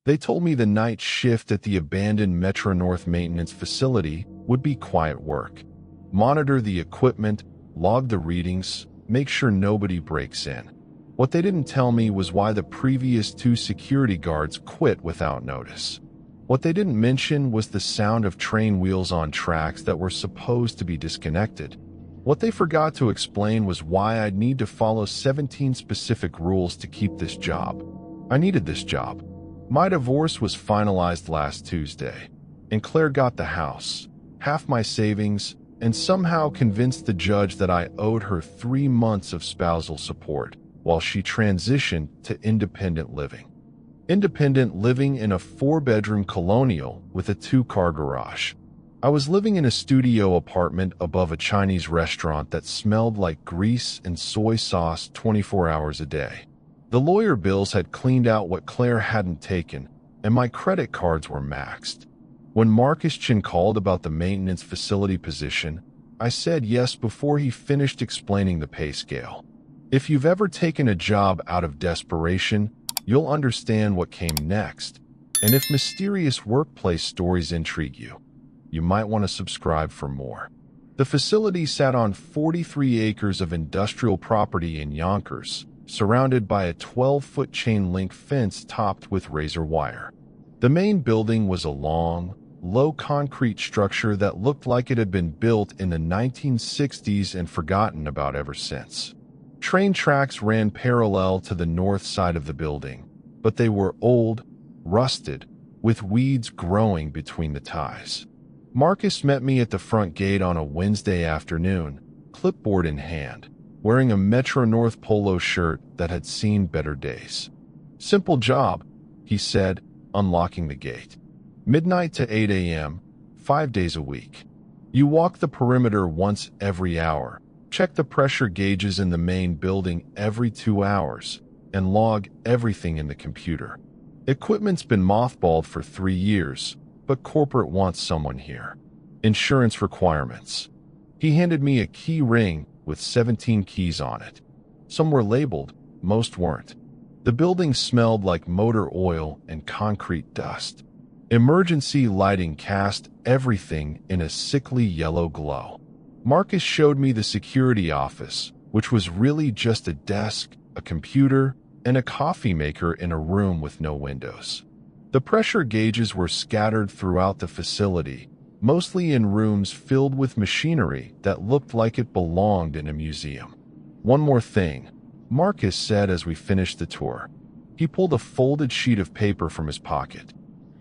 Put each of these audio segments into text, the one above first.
They told me the night shift at the abandoned Metro North maintenance facility would be quiet work. Monitor the equipment, log the readings, make sure nobody breaks in. What they didn't tell me was why the previous 2 security guards quit without notice. What they didn't mention was the sound of train wheels on tracks that were supposed to be disconnected. What they forgot to explain was why I'd need to follow 17 specific rules to keep this job. I needed this job. My divorce was finalized last Tuesday, and Claire got the house, half my savings, and somehow convinced the judge that I owed her 3 months of spousal support while she transitioned to independent living. Independent living in a 4-bedroom colonial with a 2-car garage. I was living in a studio apartment above a Chinese restaurant that smelled like grease and soy sauce 24 hours a day. The lawyer bills had cleaned out what Claire hadn't taken, and my credit cards were maxed. When Marcus Chin called about the maintenance facility position, I said yes before he finished explaining the pay scale. If you've ever taken a job out of desperation, you'll understand what came next. And if mysterious workplace stories intrigue you, you might want to subscribe for more. The facility sat on 43 acres of industrial property in Yonkers, surrounded by a 12-foot chain-link fence topped with razor wire. The main building was a long, low concrete structure that looked like it had been built in the 1960s and forgotten about ever since. Train tracks ran parallel to the north side of the building, but they were old, rusted, with weeds growing between the ties. Marcus met me at the front gate on a Wednesday afternoon, clipboard in hand, wearing a Metro North polo shirt that had seen better days. "Simple job," he said, unlocking the gate. "Midnight to 8 a.m., 5 days a week. You walk the perimeter once every hour, check the pressure gauges in the main building every 2 hours, and log everything in the computer. Equipment's been mothballed for 3 years, but corporate wants someone here. Insurance requirements." He handed me a key ring with 17 keys on it. Some were labeled, most weren't. The building smelled like motor oil and concrete dust. Emergency lighting cast everything in a sickly yellow glow. Marcus showed me the security office, which was really just a desk, a computer, and a coffee maker in a room with no windows. The pressure gauges were scattered throughout the facility, mostly in rooms filled with machinery that looked like it belonged in a museum. "One more thing," Marcus said as we finished the tour. He pulled a folded sheet of paper from his pocket.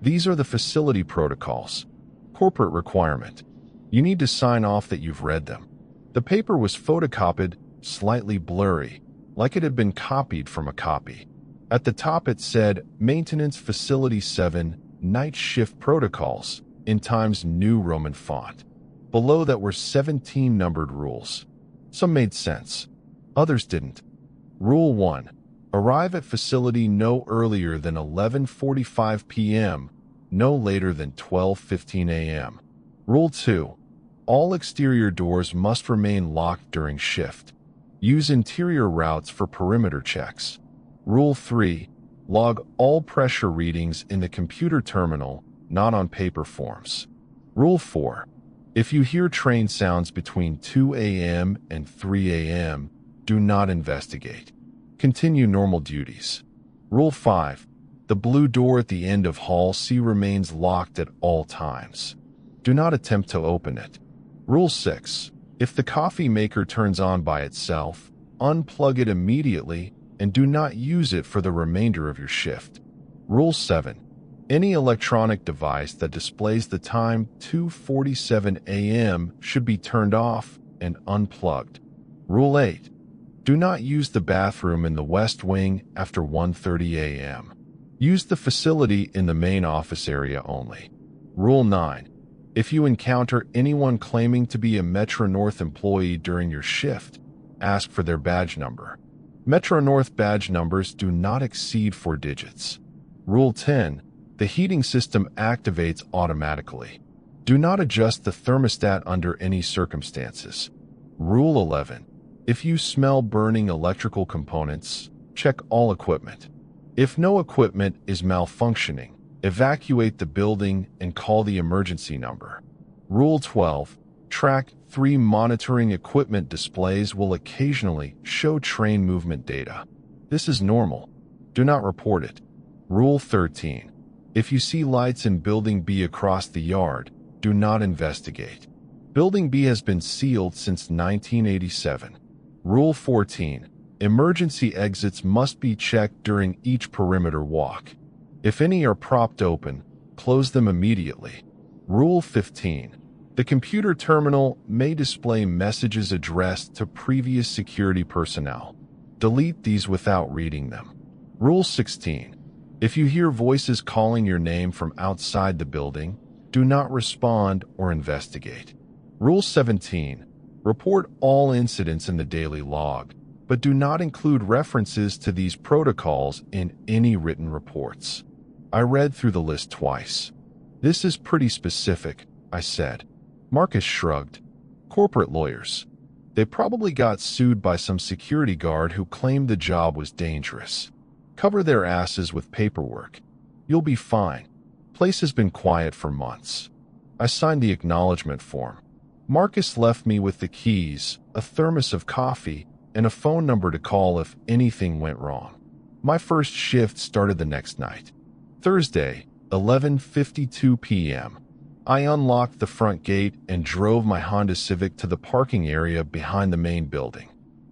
"These are the facility protocols. Corporate requirement. You need to sign off that you've read them." The paper was photocopied, slightly blurry, like it had been copied from a copy. At the top it said, "Maintenance Facility 7, Night Shift Protocols," in Times New Roman font. Below that were 17 numbered rules. Some made sense. Others didn't. Rule 1. Arrive at facility no earlier than 11:45 p.m., no later than 12:15 a.m. Rule 2. All exterior doors must remain locked during shift. Use interior routes for perimeter checks. Rule 3. Log all pressure readings in the computer terminal, not on paper forms. Rule 4. If you hear train sounds between 2 a.m. and 3 a.m., do not investigate. Continue normal duties. Rule 5. The blue door at the end of Hall C remains locked at all times. Do not attempt to open it. Rule 6. If the coffee maker turns on by itself, unplug it immediately and do not use it for the remainder of your shift. Rule 7. Any electronic device that displays the time 2:47 a.m. should be turned off and unplugged. Rule 8. Do not use the bathroom in the West Wing after 1:30 a.m. Use the facility in the main office area only. Rule 9. If you encounter anyone claiming to be a Metro North employee during your shift, ask for their badge number. Metro North badge numbers do not exceed 4 digits. Rule 10. The heating system activates automatically. Do not adjust the thermostat under any circumstances. Rule 11. If you smell burning electrical components, check all equipment. If no equipment is malfunctioning, Evacuate the building and call the emergency number. Rule 12. Track 3 monitoring equipment displays will occasionally show train movement data. This is normal. Do not report it. Rule 13. If you see lights in Building B across the yard, do not investigate. Building B has been sealed since 1987. Rule 14. Emergency exits must be checked during each perimeter walk. If any are propped open, close them immediately. Rule 15. The computer terminal may display messages addressed to previous security personnel. Delete these without reading them. Rule 16. If you hear voices calling your name from outside the building, do not respond or investigate. Rule 17. Report all incidents in the daily log, but do not include references to these protocols in any written reports. I read through the list twice. This is pretty specific, I said. Marcus shrugged. Corporate lawyers. They probably got sued by some security guard who claimed the job was dangerous. Cover their asses with paperwork. You'll be fine. Place has been quiet for months. I signed the acknowledgement form. Marcus left me with the keys, a thermos of coffee, and a phone number to call if anything went wrong. My first shift started the next night. Thursday, 11:52 p.m. I unlocked the front gate and drove my Honda Civic to the parking area behind the main building.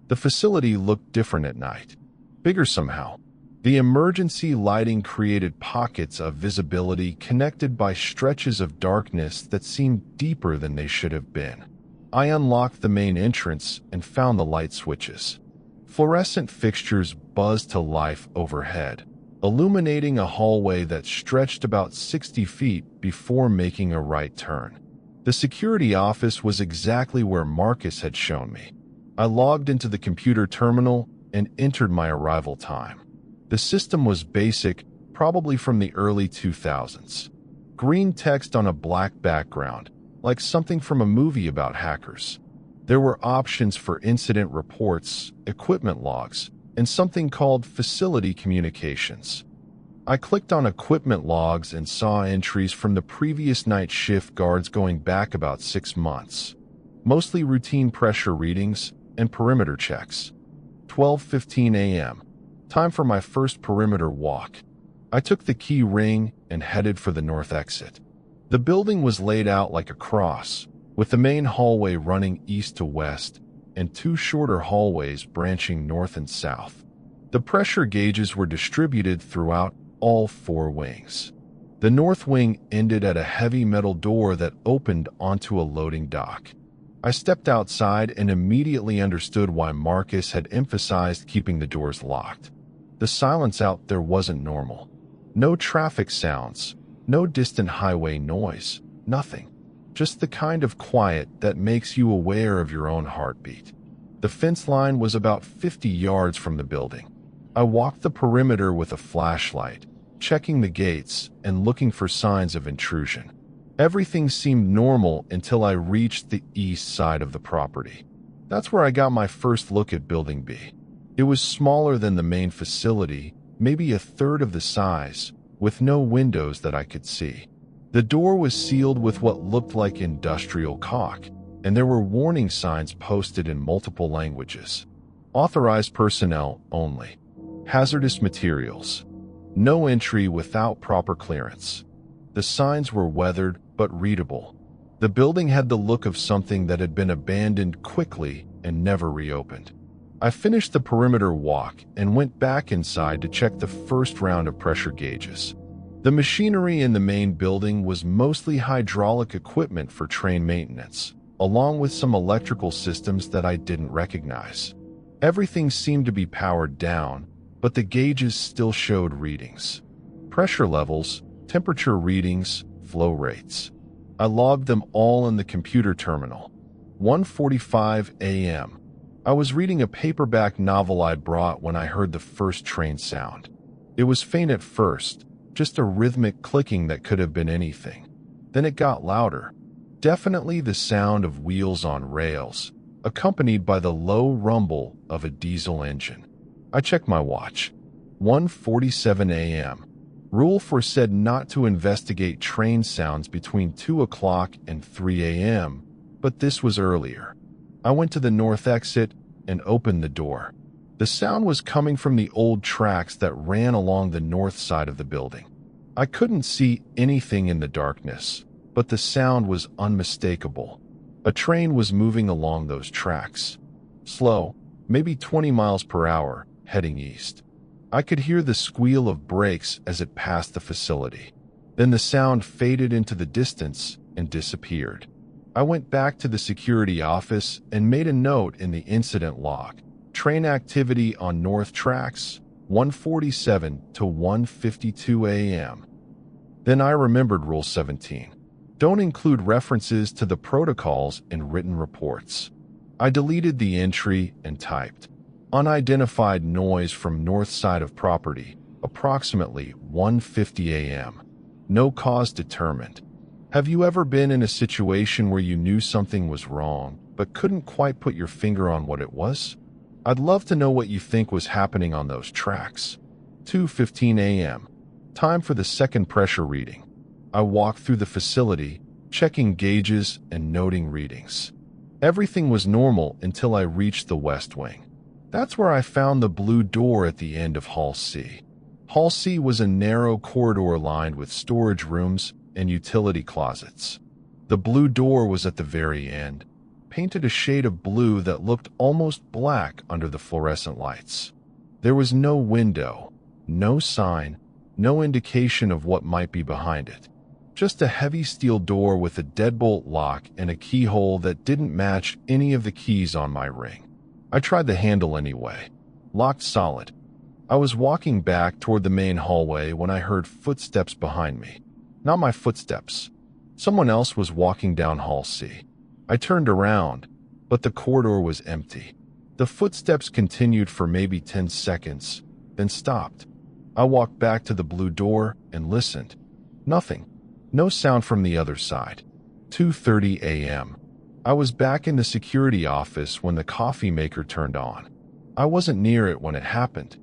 The facility looked different at night. Bigger somehow. The emergency lighting created pockets of visibility connected by stretches of darkness that seemed deeper than they should have been. I unlocked the main entrance and found the light switches. Fluorescent fixtures buzzed to life overhead, illuminating a hallway that stretched about 60 feet before making a right turn. The security office was exactly where Marcus had shown me. I logged into the computer terminal and entered my arrival time. The system was basic, probably from the early 2000s. Green text on a black background, like something from a movie about hackers. There were options for incident reports, equipment logs, and something called facility communications. I clicked on equipment logs and saw entries from the previous night shift guards going back about 6 months. Mostly routine pressure readings and perimeter checks. 12:15 a.m. Time for my first perimeter walk. I took the key ring and headed for the north exit. The building was laid out like a cross, with the main hallway running east to west and 2 shorter hallways branching north and south. The pressure gauges were distributed throughout all 4 wings. The north wing ended at a heavy metal door that opened onto a loading dock. I stepped outside and immediately understood why Marcus had emphasized keeping the doors locked. The silence out there wasn't normal. No traffic sounds, no distant highway noise, nothing. Just the kind of quiet that makes you aware of your own heartbeat. The fence line was about 50 yards from the building. I walked the perimeter with a flashlight, checking the gates and looking for signs of intrusion. Everything seemed normal until I reached the east side of the property. That's where I got my first look at Building B. It was smaller than the main facility, maybe a third of the size, with no windows that I could see. The door was sealed with what looked like industrial caulk, and there were warning signs posted in multiple languages. Authorized personnel only. Hazardous materials. No entry without proper clearance. The signs were weathered but readable. The building had the look of something that had been abandoned quickly and never reopened. I finished the perimeter walk and went back inside to check the first round of pressure gauges. The machinery in the main building was mostly hydraulic equipment for train maintenance, along with some electrical systems that I didn't recognize. Everything seemed to be powered down, but the gauges still showed readings. Pressure levels, temperature readings, flow rates. I logged them all in the computer terminal. 1:45 a.m. I was reading a paperback novel I brought when I heard the first train sound. It was faint at first, just a rhythmic clicking that could have been anything. Then it got louder. Definitely the sound of wheels on rails, accompanied by the low rumble of a diesel engine. I checked my watch. 1:47 a.m. Rule 4 said not to investigate train sounds between 2 o'clock and 3 a.m., but this was earlier. I went to the north exit and opened the door. The sound was coming from the old tracks that ran along the north side of the building. I couldn't see anything in the darkness, but the sound was unmistakable. A train was moving along those tracks. Slow, maybe 20 miles per hour, heading east. I could hear the squeal of brakes as it passed the facility. Then the sound faded into the distance and disappeared. I went back to the security office and made a note in the incident log. Train activity on North Tracks, 1:47 to 1:52 a.m. Then I remembered Rule 17. Don't include references to the protocols in written reports. I deleted the entry and typed, unidentified noise from north side of property, approximately 1:50 a.m. No cause determined. Have you ever been in a situation where you knew something was wrong, but couldn't quite put your finger on what it was? I'd love to know what you think was happening on those tracks. 2:15 a.m. Time for the second pressure reading. I walked through the facility, checking gauges and noting readings. Everything was normal until I reached the west wing. That's where I found the blue door at the end of Hall C. Hall C was a narrow corridor lined with storage rooms and utility closets. The blue door was at the very end, painted a shade of blue that looked almost black under the fluorescent lights. There was no window, no sign, no indication of what might be behind it. Just a heavy steel door with a deadbolt lock and a keyhole that didn't match any of the keys on my ring. I tried the handle anyway. Locked solid. I was walking back toward the main hallway when I heard footsteps behind me. Not my footsteps. Someone else was walking down Hall C. I turned around, but the corridor was empty. The footsteps continued for maybe 10 seconds, then stopped. I walked back to the blue door and listened. Nothing. No sound from the other side. 2:30 a.m. I was back in the security office when the coffee maker turned on. I wasn't near it when it happened.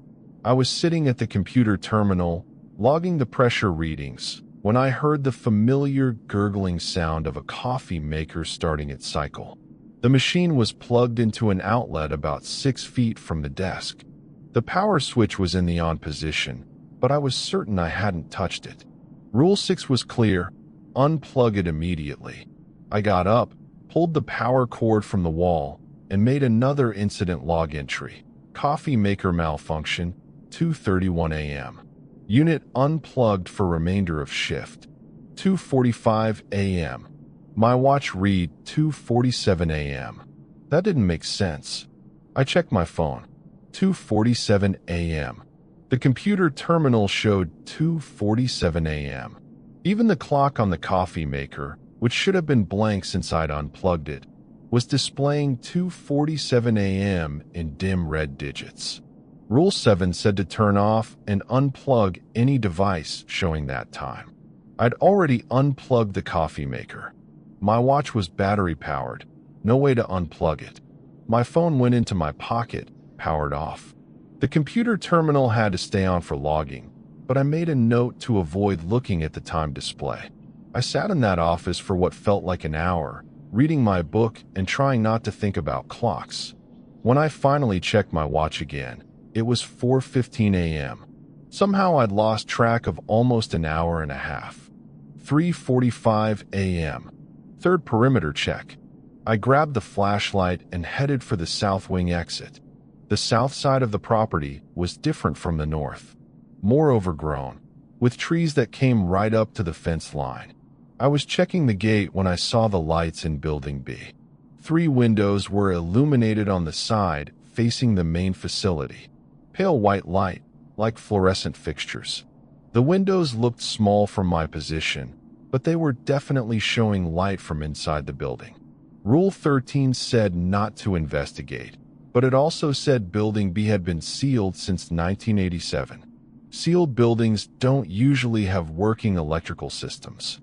I was sitting at the computer terminal, logging the pressure readings, when I heard the familiar gurgling sound of a coffee maker starting its cycle. The machine was plugged into an outlet about 6 feet from the desk. The power switch was in the on position, but I was certain I hadn't touched it. Rule 6 was clear: unplug it immediately. I got up, pulled the power cord from the wall, and made another incident log entry. Coffee maker malfunction, 2:31 a.m. Unit unplugged for remainder of shift. 2:45 a.m. My watch read 2:47 a.m. That didn't make sense. I checked my phone. 2:47 a.m. The computer terminal showed 2:47 a.m. Even the clock on the coffee maker, which should have been blank since I'd unplugged it, was displaying 2:47 a.m. in dim red digits. Rule 7 said to turn off and unplug any device showing that time. I'd already unplugged the coffee maker. My watch was battery powered, no way to unplug it. My phone went into my pocket, powered off. The computer terminal had to stay on for logging, but I made a note to avoid looking at the time display. I sat in that office for what felt like an hour, reading my book and trying not to think about clocks. When I finally checked my watch again, it was 4:15 a.m. Somehow I'd lost track of almost an hour and a half. 3:45 a.m. Third perimeter check. I grabbed the flashlight and headed for the south wing exit. The south side of the property was different from the north. More overgrown, with trees that came right up to the fence line. I was checking the gate when I saw the lights in Building B. 3 windows were illuminated on the side facing the main facility. Pale white light, like fluorescent fixtures. The windows looked small from my position, but they were definitely showing light from inside the building. Rule 13 said not to investigate, but it also said Building B had been sealed since 1987. Sealed buildings don't usually have working electrical systems.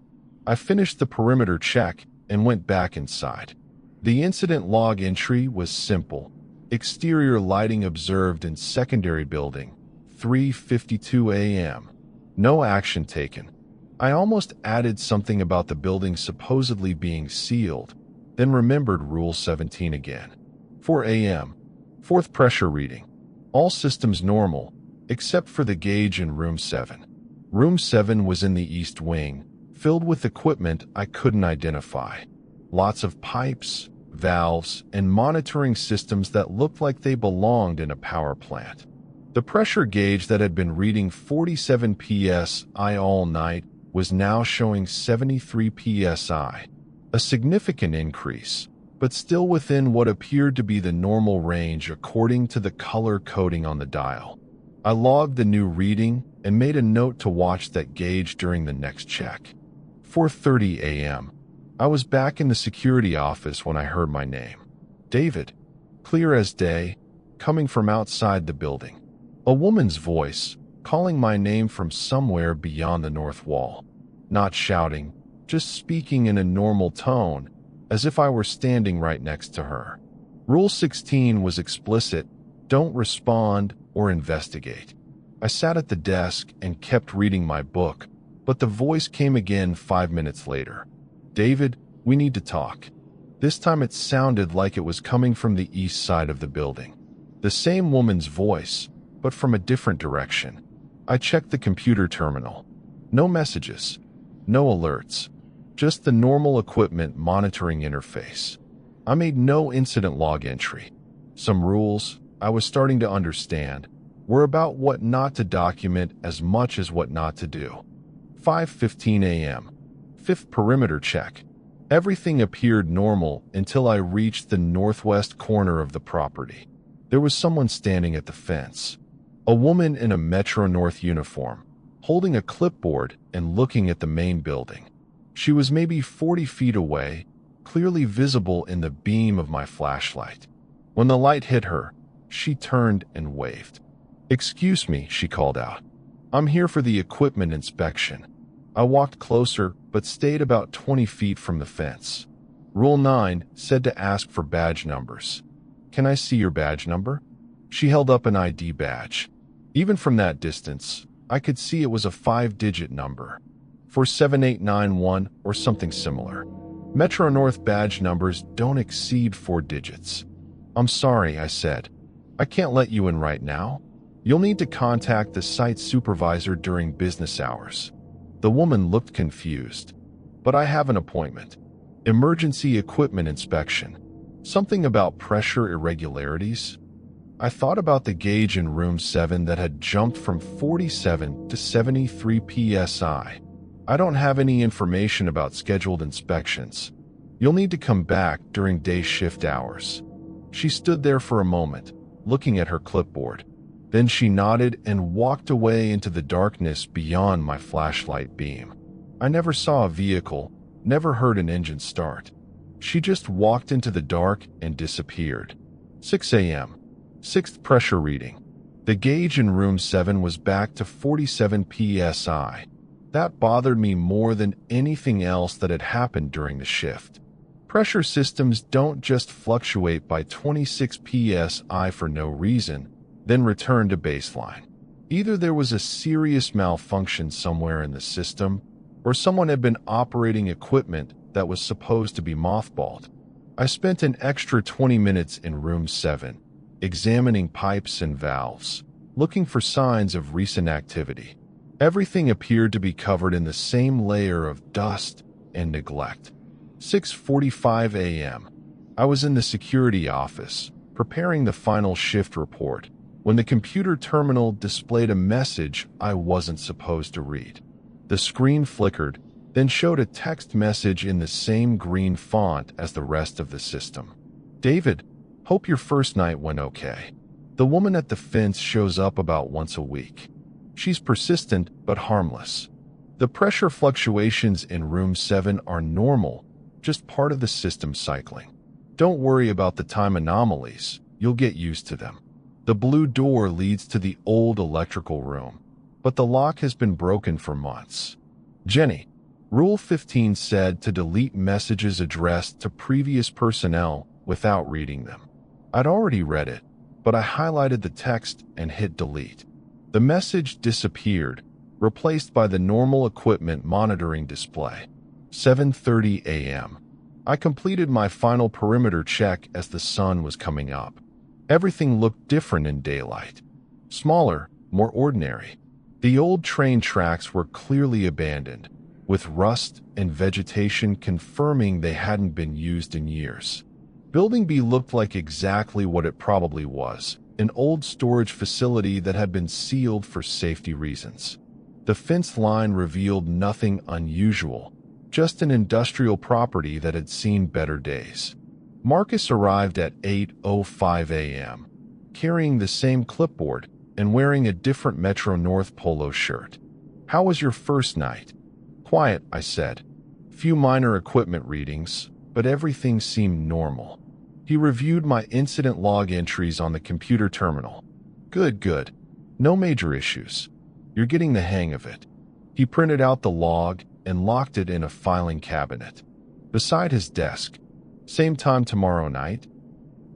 I finished the perimeter check and went back inside. The incident log entry was simple. Exterior lighting observed in secondary building, 3:52 a.m. No action taken. I almost added something about the building supposedly being sealed, then remembered Rule 17 again. 4 a.m. Fourth pressure reading. All systems normal, except for the gauge in Room 7. Room 7 was in the east wing, filled with equipment I couldn't identify. Lots of pipes, valves, and monitoring systems that looked like they belonged in a power plant. The pressure gauge that had been reading 47 psi all night was now showing 73 psi, a significant increase, but still within what appeared to be the normal range according to the color coding on the dial. I logged the new reading and made a note to watch that gauge during the next check. 4:30 a.m. I was back in the security office when I heard my name. David. Clear as day, coming from outside the building. A woman's voice, calling my name from somewhere beyond the north wall. Not shouting, just speaking in a normal tone, as if I were standing right next to her. Rule 16 was explicit: don't respond or investigate. I sat at the desk and kept reading my book, but the voice came again 5 minutes later. David, we need to talk. This time it sounded like it was coming from the east side of the building. The same woman's voice, but from a different direction. I checked the computer terminal. No messages, no alerts, just the normal equipment monitoring interface. I made no incident log entry. Some rules, I was starting to understand, were about what not to document as much as what not to do. 5:15 a.m. Fifth perimeter check. Everything appeared normal until I reached the northwest corner of the property. There was someone standing at the fence. A woman in a Metro North uniform, holding a clipboard and looking at the main building. She was maybe 40 feet away, clearly visible in the beam of my flashlight. When the light hit her, she turned and waved. "Excuse me," she called out. "I'm here for the equipment inspection." I walked closer, but stayed about 20 feet from the fence. Rule 9 said to ask for badge numbers. "Can I see your badge number?" She held up an ID badge. Even from that distance, I could see it was a 5-digit number. 47891 or something similar. Metro North badge numbers don't exceed 4 digits. "I'm sorry," I said. "I can't let you in right now. You'll need to contact the site supervisor during business hours." The woman looked confused. "But I have an appointment. Emergency equipment inspection. Something about pressure irregularities." I thought about the gauge in Room 7 that had jumped from 47 to 73 psi. "I don't have any information about scheduled inspections. You'll need to come back during day shift hours." She stood there for a moment, looking at her clipboard. Then she nodded and walked away into the darkness beyond my flashlight beam. I never saw a vehicle, never heard an engine start. She just walked into the dark and disappeared. 6 a.m. Sixth pressure reading. The gauge in Room 7 was back to 47 psi. That bothered me more than anything else that had happened during the shift. Pressure systems don't just fluctuate by 26 psi for no reason, then return to baseline. Either there was a serious malfunction somewhere in the system, or someone had been operating equipment that was supposed to be mothballed. I spent an extra 20 minutes in Room 7, examining pipes and valves, looking for signs of recent activity. Everything appeared to be covered in the same layer of dust and neglect. 6:45 a.m. I was in the security office, preparing the final shift report, when the computer terminal displayed a message I wasn't supposed to read. The screen flickered, then showed a text message in the same green font as the rest of the system. "David, hope your first night went okay. The woman at the fence shows up about once a week. She's persistent but harmless. The pressure fluctuations in Room 7 are normal, just part of the system cycling. Don't worry about the time anomalies, you'll get used to them. The blue door leads to the old electrical room, but the lock has been broken for months. Jenny." Rule 15 said to delete messages addressed to previous personnel without reading them. I'd already read it, but I highlighted the text and hit delete. The message disappeared, replaced by the normal equipment monitoring display. 7:30 a.m. I completed my final perimeter check as the sun was coming up. Everything looked different in daylight. Smaller, more ordinary. The old train tracks were clearly abandoned, with rust and vegetation confirming they hadn't been used in years. Building B looked like exactly what it probably was, an old storage facility that had been sealed for safety reasons. The fence line revealed nothing unusual, just an industrial property that had seen better days. Marcus arrived at 8:05 a.m., carrying the same clipboard and wearing a different Metro North polo shirt. "How was your first night?" "Quiet," I said. "Few minor equipment readings, but everything seemed normal." He reviewed my incident log entries on the computer terminal. Good. No major issues. You're getting the hang of it." He printed out the log and locked it in a filing cabinet beside his desk. "Same time tomorrow night?"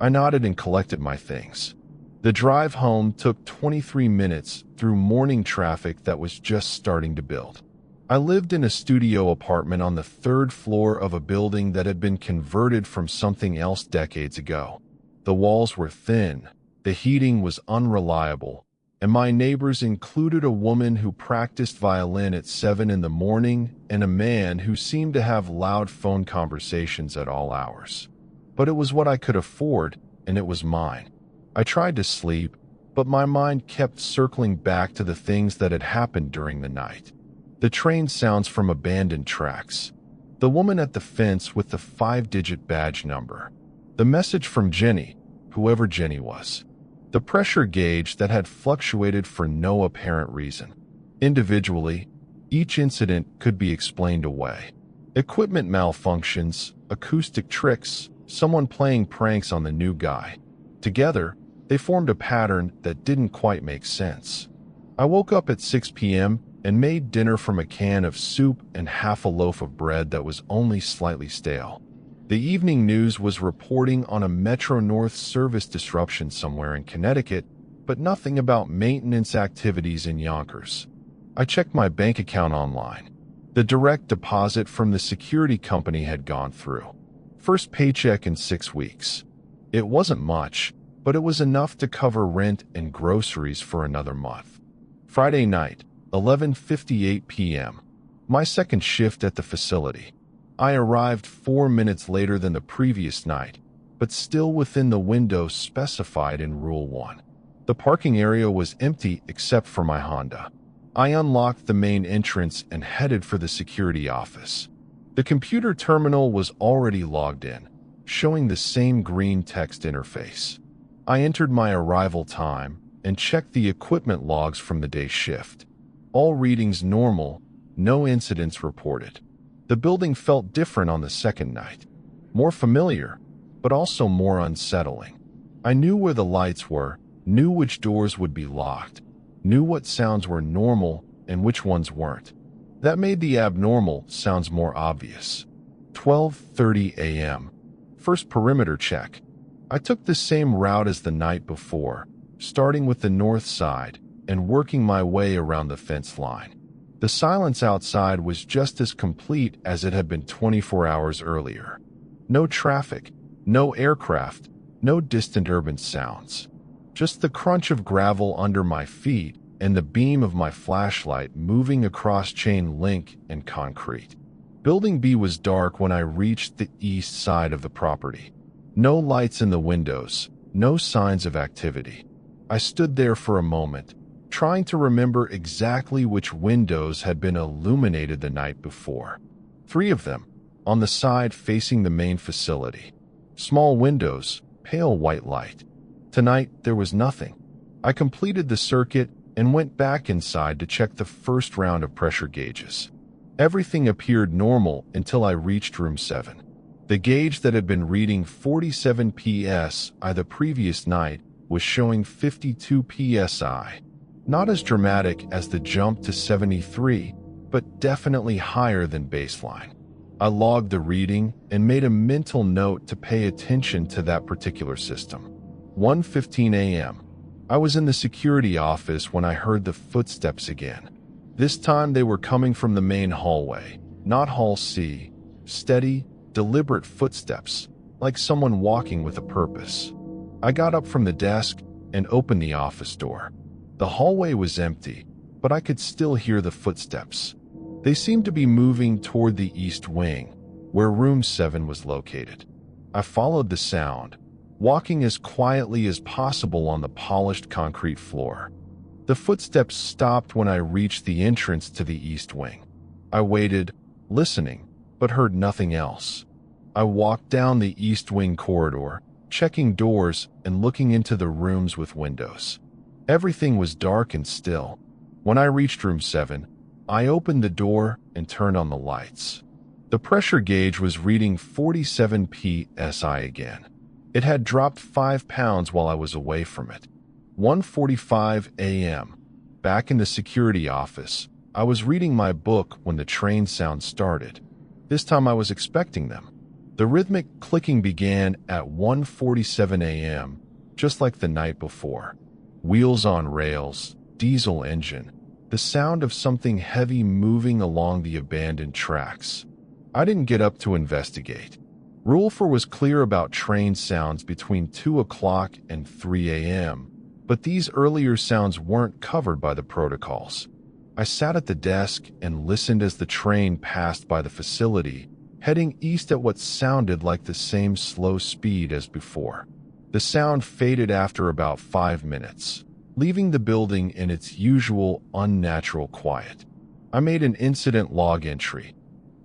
I nodded and collected my things. The drive home took 23 minutes through morning traffic that was just starting to build. I lived in a studio apartment on the 3rd floor of a building that had been converted from something else decades ago. The walls were thin, the heating was unreliable, and my neighbors included a woman who practiced violin at 7 in the morning and a man who seemed to have loud phone conversations at all hours. But it was what I could afford, and it was mine. I tried to sleep, but my mind kept circling back to the things that had happened during the night. The train sounds from abandoned tracks. The woman at the fence with the 5-digit badge number. The message from Jenny, whoever Jenny was. The pressure gauge that had fluctuated for no apparent reason. Individually, each incident could be explained away. Equipment malfunctions, acoustic tricks, someone playing pranks on the new guy. Together, they formed a pattern that didn't quite make sense. I woke up at 6 p.m. and made dinner from a can of soup and half a loaf of bread that was only slightly stale. The evening news was reporting on a Metro North service disruption somewhere in Connecticut, but nothing about maintenance activities in Yonkers. I checked my bank account online. The direct deposit from the security company had gone through. First paycheck in 6 weeks. It wasn't much, but it was enough to cover rent and groceries for another month. Friday night, 11:58 p.m. My second shift at the facility. I arrived 4 minutes later than the previous night, but still within the window specified in Rule 1. The parking area was empty except for my Honda. I unlocked the main entrance and headed for the security office. The computer terminal was already logged in, showing the same green text interface. I entered my arrival time and checked the equipment logs from the day's shift. All readings normal, no incidents reported. The building felt different on the second night. More familiar, but also more unsettling. I knew where the lights were, knew which doors would be locked, knew what sounds were normal and which ones weren't. That made the abnormal sounds more obvious. 12:30 a.m. First perimeter check. I took the same route as the night before, starting with the north side and working my way around the fence line. The silence outside was just as complete as it had been 24 hours earlier. No traffic, no aircraft, no distant urban sounds. Just the crunch of gravel under my feet and the beam of my flashlight moving across chain link and concrete. Building B was dark when I reached the east side of the property. No lights in the windows, no signs of activity. I stood there for a moment, trying to remember exactly which windows had been illuminated the night before. 3 of them, on the side facing the main facility. Small windows, pale white light. Tonight, there was nothing. I completed the circuit and went back inside to check the first round of pressure gauges. Everything appeared normal until I reached room 7. The gauge that had been reading 47 psi the previous night was showing 52 psi. Not as dramatic as the jump to 73, but definitely higher than baseline. I logged the reading and made a mental note to pay attention to that particular system. 1:15 a.m. I was in the security office when I heard the footsteps again. This time they were coming from the main hallway, not Hall C. Steady, deliberate footsteps, like someone walking with a purpose. I got up from the desk and opened the office door. The hallway was empty, but I could still hear the footsteps. They seemed to be moving toward the east wing, where room 7 was located. I followed the sound, walking as quietly as possible on the polished concrete floor. The footsteps stopped when I reached the entrance to the east wing. I waited, listening, but heard nothing else. I walked down the east wing corridor, checking doors and looking into the rooms with windows. Everything was dark and still. When I reached room 7, I opened the door and turned on the lights. The pressure gauge was reading 47 psi again. It had dropped 5 pounds while I was away from it. 1:45 a.m. Back in the security office, I was reading my book when the train sound started. This time I was expecting them. The rhythmic clicking began at 1:47 a.m., just like the night before. Wheels on rails, diesel engine, the sound of something heavy moving along the abandoned tracks. I didn't get up to investigate. Rule 4 was clear about train sounds between 2 o'clock and 3 a.m., but these earlier sounds weren't covered by the protocols. I sat at the desk and listened as the train passed by the facility, heading east at what sounded like the same slow speed as before. The sound faded after about 5 minutes, leaving the building in its usual unnatural quiet. I made an incident log entry.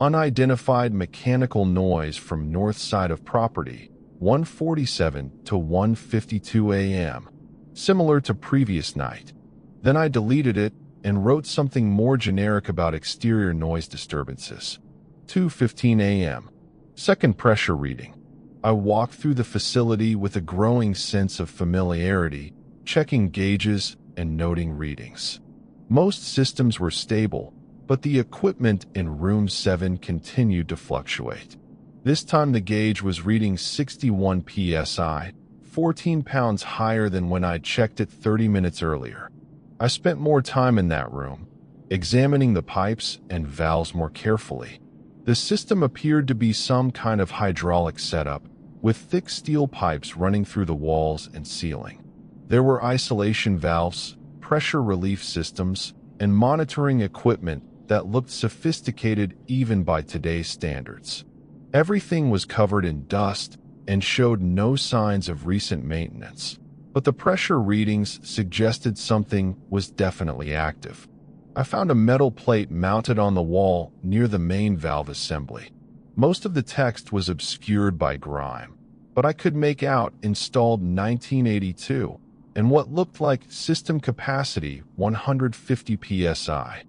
Unidentified mechanical noise from north side of property, 1:47 to 1:52 a.m., similar to previous night. Then I deleted it and wrote something more generic about exterior noise disturbances. 2:15 a.m. Second pressure reading. I walked through the facility with a growing sense of familiarity, checking gauges and noting readings. Most systems were stable, but the equipment in room 7 continued to fluctuate. This time the gauge was reading 61 psi, 14 pounds higher than when I checked it 30 minutes earlier. I spent more time in that room, examining the pipes and valves more carefully. The system appeared to be some kind of hydraulic setup, with thick steel pipes running through the walls and ceiling. There were isolation valves, pressure relief systems, and monitoring equipment that looked sophisticated even by today's standards. Everything was covered in dust and showed no signs of recent maintenance, but the pressure readings suggested something was definitely active. I found a metal plate mounted on the wall near the main valve assembly. Most of the text was obscured by grime, but I could make out installed 1982 and what looked like system capacity 150 psi.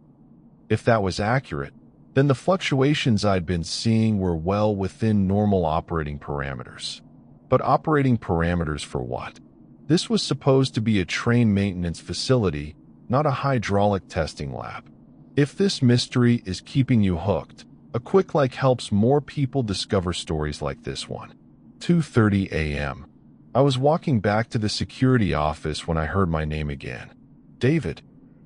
If that was accurate, then the fluctuations I'd been seeing were well within normal operating parameters. But operating parameters for what? This was supposed to be a train maintenance facility, not a hydraulic testing lab. If this mystery is keeping you hooked, a quick like helps more people discover stories like this one. 2:30 a.m. I was walking back to the security office when I heard my name again. David.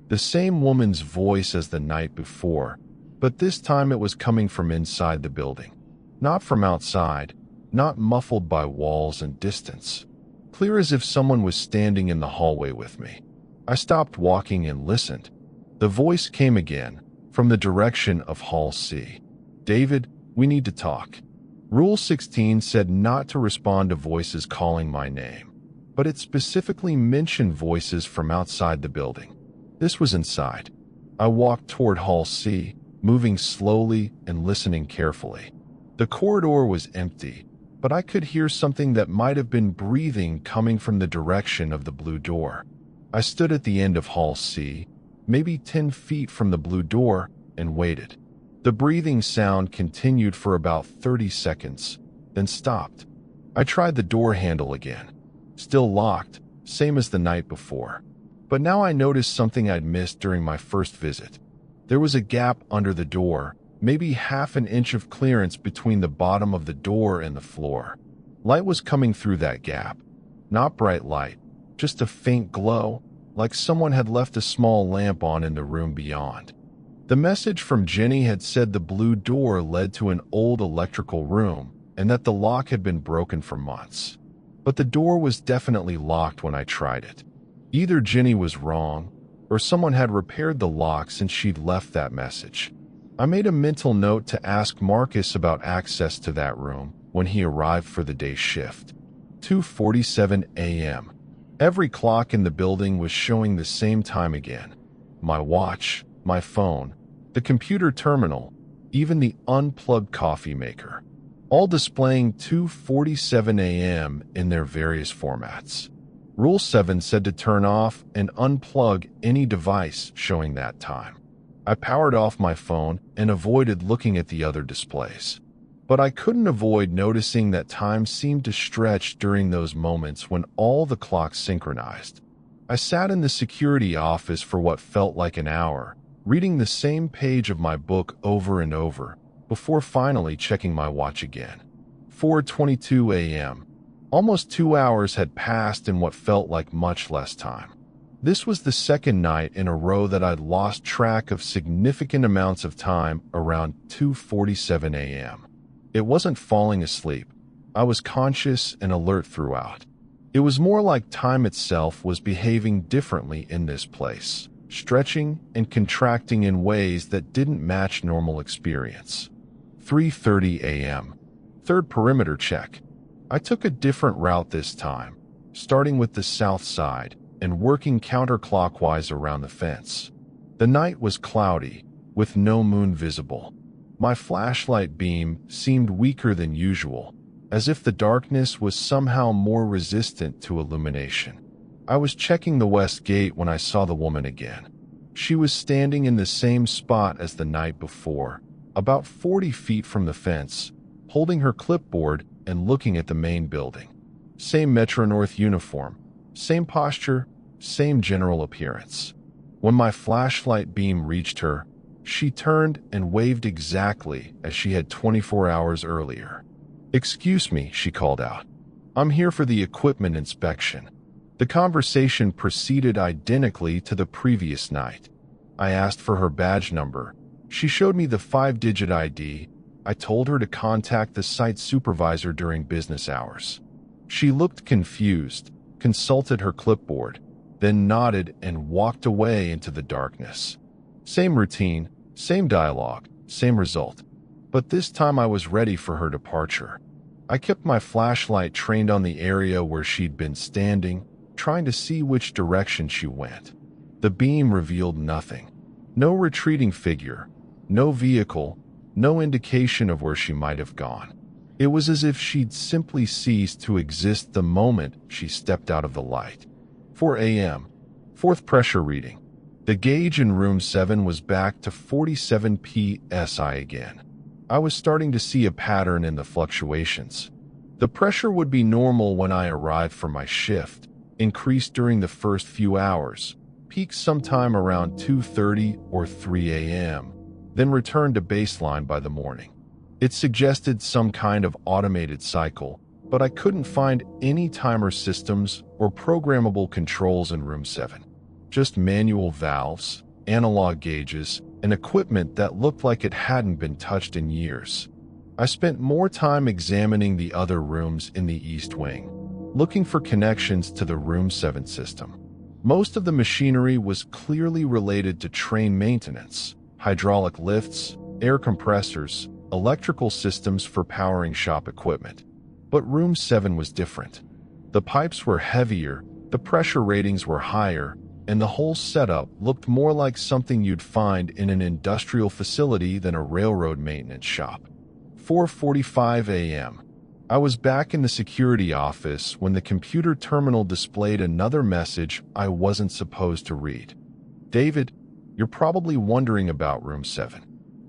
The same woman's voice as the night before, but this time it was coming from inside the building. Not from outside, not muffled by walls and distance. Clear as if someone was standing in the hallway with me. I stopped walking and listened. The voice came again, from the direction of Hall C. David, we need to talk. Rule 16 said not to respond to voices calling my name, but it specifically mentioned voices from outside the building. This was inside. I walked toward Hall C, moving slowly and listening carefully. The corridor was empty, but I could hear something that might have been breathing coming from the direction of the blue door. I stood at the end of Hall C, maybe 10 feet from the blue door, and waited. The breathing sound continued for about 30 seconds, then stopped. I tried the door handle again. Still locked, same as the night before. But now I noticed something I'd missed during my first visit. There was a gap under the door, maybe half an inch of clearance between the bottom of the door and the floor. Light was coming through that gap. Not bright light, just a faint glow, like someone had left a small lamp on in the room beyond. The message from Jenny had said the blue door led to an old electrical room and that the lock had been broken for months. But the door was definitely locked when I tried it. Either Jenny was wrong, or someone had repaired the lock since she'd left that message. I made a mental note to ask Marcus about access to that room when he arrived for the day's shift. 2:47 a.m. Every clock in the building was showing the same time again. My watch, my phone, the computer terminal, even the unplugged coffee maker, all displaying 2:47 a.m. in their various formats. Rule 7 said to turn off and unplug any device showing that time. I powered off my phone and avoided looking at the other displays. But I couldn't avoid noticing that time seemed to stretch during those moments when all the clocks synchronized. I sat in the security office for what felt like an hour, reading the same page of my book over and over, before finally checking my watch again. 4:22 a.m. Almost 2 hours had passed in what felt like much less time. This was the second night in a row that I'd lost track of significant amounts of time around 2:47 a.m. It wasn't falling asleep. I was conscious and alert throughout. It was more like time itself was behaving differently in this place, stretching and contracting in ways that didn't match normal experience. 3:30 a.m. Third perimeter check. I took a different route this time, starting with the south side and working counterclockwise around the fence. The night was cloudy, with no moon visible. My flashlight beam seemed weaker than usual, as if the darkness was somehow more resistant to illumination. I was checking the west gate when I saw the woman again. She was standing in the same spot as the night before, about 40 feet from the fence, holding her clipboard and looking at the main building. Same Metro North uniform, same posture, same general appearance. When my flashlight beam reached her, she turned and waved exactly as she had 24 hours earlier. "Excuse me," she called out. "I'm here for the equipment inspection." The conversation proceeded identically to the previous night. I asked for her badge number. She showed me the 5-digit ID. I told her to contact the site supervisor during business hours. She looked confused, consulted her clipboard, then nodded and walked away into the darkness. Same routine, same dialogue, same result. But this time I was ready for her departure. I kept my flashlight trained on the area where she'd been standing, trying to see which direction she went. The beam revealed nothing. No retreating figure, no vehicle, no indication of where she might have gone. It was as if she'd simply ceased to exist the moment she stepped out of the light. 4 a.m. Fourth pressure reading. The gauge in room 7 was back to 47 psi again. I was starting to see a pattern in the fluctuations. The pressure would be normal when I arrived for my shift, increased during the first few hours, peaked sometime around 2:30 or 3 a.m., then returned to baseline by the morning. It suggested some kind of automated cycle, but I couldn't find any timer systems or programmable controls in room 7. Just manual valves, analog gauges, and equipment that looked like it hadn't been touched in years. I spent more time examining the other rooms in the East Wing, looking for connections to the Room 7 system. Most of the machinery was clearly related to train maintenance, hydraulic lifts, air compressors, electrical systems for powering shop equipment. But Room 7 was different. The pipes were heavier, the pressure ratings were higher, and the whole setup looked more like something you'd find in an industrial facility than a railroad maintenance shop. 4:45 a.m. I was back in the security office when the computer terminal displayed another message I wasn't supposed to read. "David, you're probably wondering about Room 7.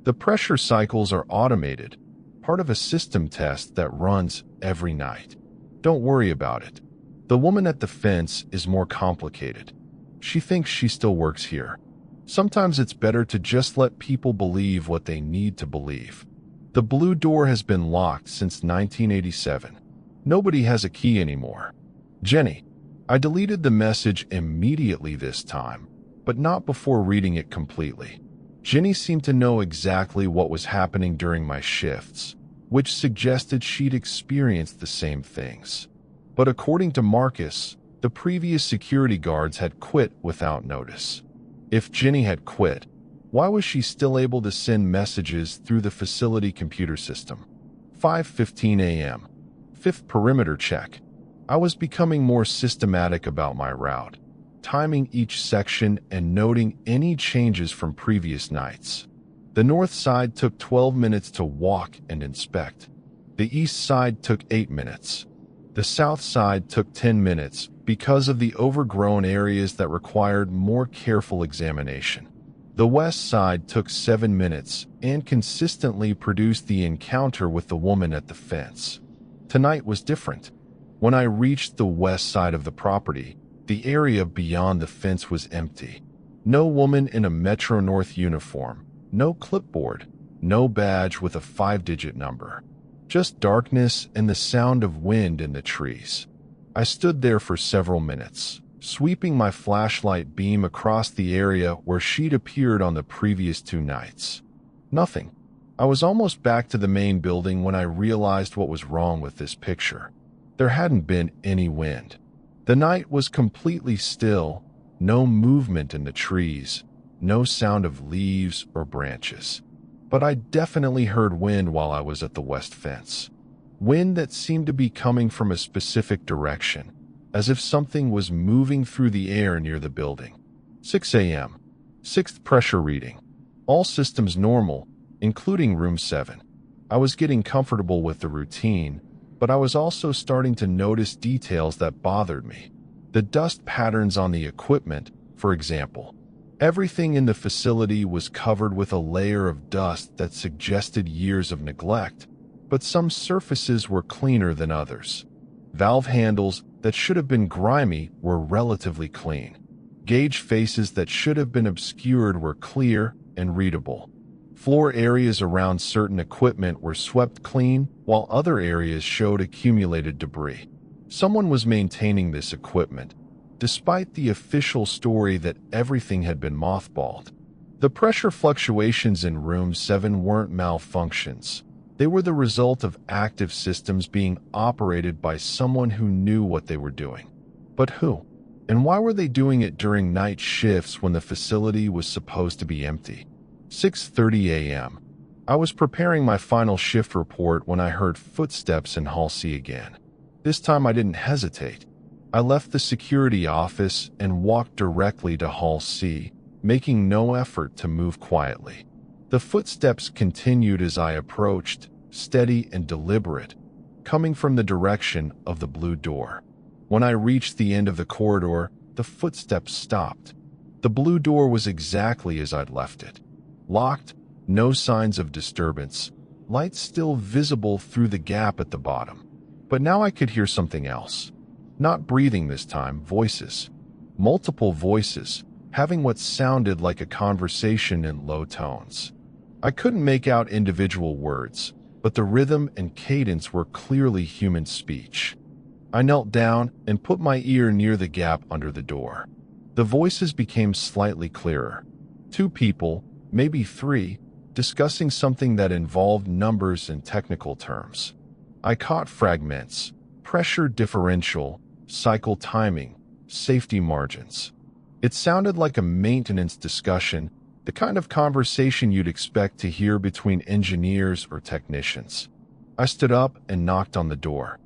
The pressure cycles are automated, part of a system test that runs every night. Don't worry about it. The woman at the fence is more complicated. She thinks she still works here. Sometimes it's better to just let people believe what they need to believe. The blue door has been locked since 1987. Nobody has a key anymore. Jenny." I deleted the message immediately this time, but not before reading it completely. Ginny seemed to know exactly what was happening during my shifts, which suggested she'd experienced the same things. But according to Marcus, the previous security guards had quit without notice. If Ginny had quit, why was she still able to send messages through the facility computer system? 5:15 a.m. Fifth perimeter check. I was becoming more systematic about my route, timing each section and noting any changes from previous nights. The north side took 12 minutes to walk and inspect. The east side took 8 minutes. The south side took 10 minutes because of the overgrown areas that required more careful examination. The west side took 7 minutes and consistently produced the encounter with the woman at the fence. Tonight was different. When I reached the west side of the property, the area beyond the fence was empty. No woman in a Metro North uniform, no clipboard, no badge with a 5-digit number. Just darkness and the sound of wind in the trees. I stood there for several minutes, sweeping my flashlight beam across the area where she'd appeared on the previous 2 nights. Nothing. I was almost back to the main building when I realized what was wrong with this picture. There hadn't been any wind. The night was completely still, no movement in the trees, no sound of leaves or branches. But I definitely heard wind while I was at the west fence. Wind that seemed to be coming from a specific direction, as if something was moving through the air near the building. 6 a.m. Sixth pressure reading. All systems normal, including room 7. I was getting comfortable with the routine, but I was also starting to notice details that bothered me. The dust patterns on the equipment, for example. Everything in the facility was covered with a layer of dust that suggested years of neglect, but some surfaces were cleaner than others. Valve handles that should have been grimy were relatively clean. Gauge faces that should have been obscured were clear and readable. Floor areas around certain equipment were swept clean, while other areas showed accumulated debris. Someone was maintaining this equipment, despite the official story that everything had been mothballed. The pressure fluctuations in Room 7 weren't malfunctions. They were the result of active systems being operated by someone who knew what they were doing. But who? And why were they doing it during night shifts when the facility was supposed to be empty? 6:30 a.m. I was preparing my final shift report when I heard footsteps in Hall C again. This time I didn't hesitate. I left the security office and walked directly to Hall C, making no effort to move quietly. The footsteps continued as I approached, steady and deliberate, coming from the direction of the blue door. When I reached the end of the corridor, the footsteps stopped. The blue door was exactly as I'd left it. Locked, no signs of disturbance, light still visible through the gap at the bottom. But now I could hear something else. Not breathing this time, voices. Multiple voices, having what sounded like a conversation in low tones. I couldn't make out individual words, but the rhythm and cadence were clearly human speech. I knelt down and put my ear near the gap under the door. The voices became slightly clearer. 2 people, maybe 3, discussing something that involved numbers and technical terms. I caught fragments: pressure differential, cycle timing, safety margins. It sounded like a maintenance discussion, the kind of conversation you'd expect to hear between engineers or technicians. I stood up and knocked on the door.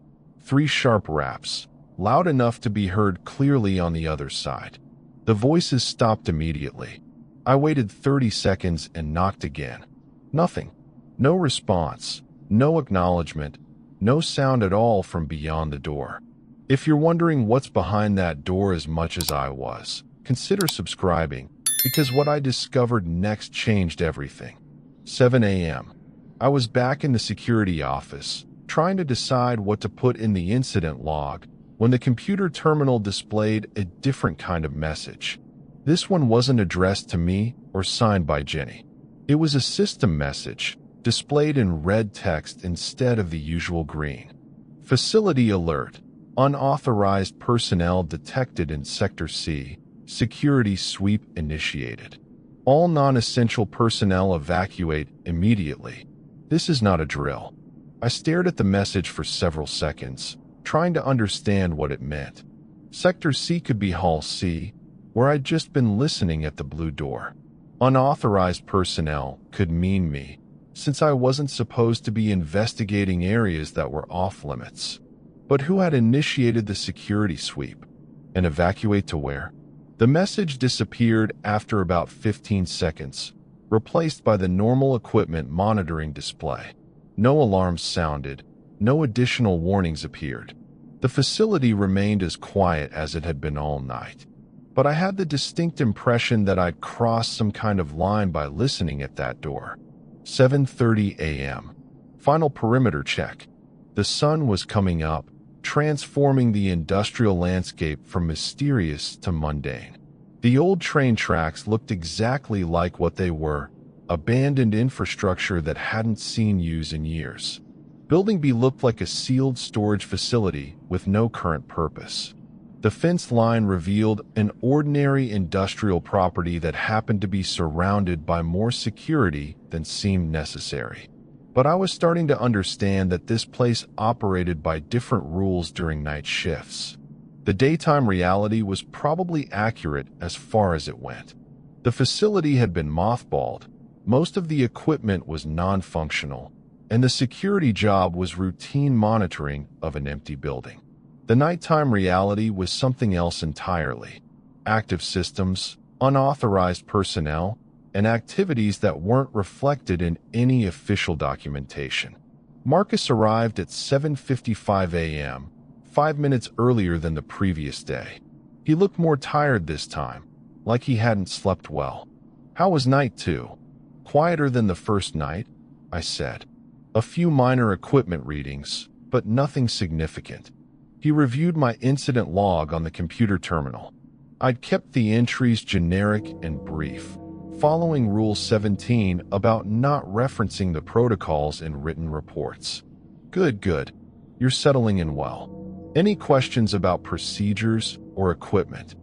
3 sharp raps, loud enough to be heard clearly on the other side. The voices stopped immediately. I waited 30 seconds and knocked again. Nothing. No response, no acknowledgement, no sound at all from beyond the door. If you're wondering what's behind that door as much as I was, consider subscribing, because what I discovered next changed everything. 7 a.m. I was back in the security office, trying to decide what to put in the incident log, when the computer terminal displayed a different kind of message. This one wasn't addressed to me or signed by Ginny. It was a system message, displayed in red text instead of the usual green. Facility alert. Unauthorized personnel detected in Sector C. Security sweep initiated. All non-essential personnel evacuate immediately. This is not a drill. I stared at the message for several seconds, trying to understand what it meant. Sector C could be Hall C, where I'd just been listening at the blue door. Unauthorized personnel could mean me, since I wasn't supposed to be investigating areas that were off-limits. But who had initiated the security sweep? And evacuate to where? The message disappeared after about 15 seconds, replaced by the normal equipment monitoring display. No alarms sounded, no additional warnings appeared. The facility remained as quiet as it had been all night. But I had the distinct impression that I'd crossed some kind of line by listening at that door. 7:30 a.m. Final perimeter check. The sun was coming up, transforming the industrial landscape from mysterious to mundane. The old train tracks looked exactly like what they were, abandoned infrastructure that hadn't seen use in years. Building B looked like a sealed storage facility with no current purpose. The fence line revealed an ordinary industrial property that happened to be surrounded by more security than seemed necessary. But I was starting to understand that this place operated by different rules during night shifts. The daytime reality was probably accurate as far as it went. The facility had been mothballed, most of the equipment was non-functional, and the security job was routine monitoring of an empty building. The nighttime reality was something else entirely. Active systems, unauthorized personnel, and activities that weren't reflected in any official documentation. Marcus arrived at 7:55 a.m., 5 minutes earlier than the previous day. He looked more tired this time, like he hadn't slept well. How was night 2? Quieter than the first night, I said. A few minor equipment readings, but nothing significant. He reviewed my incident log on the computer terminal. I'd kept the entries generic and brief, following Rule 17 about not referencing the protocols in written reports. Good. You're settling in well. Any questions about procedures or equipment?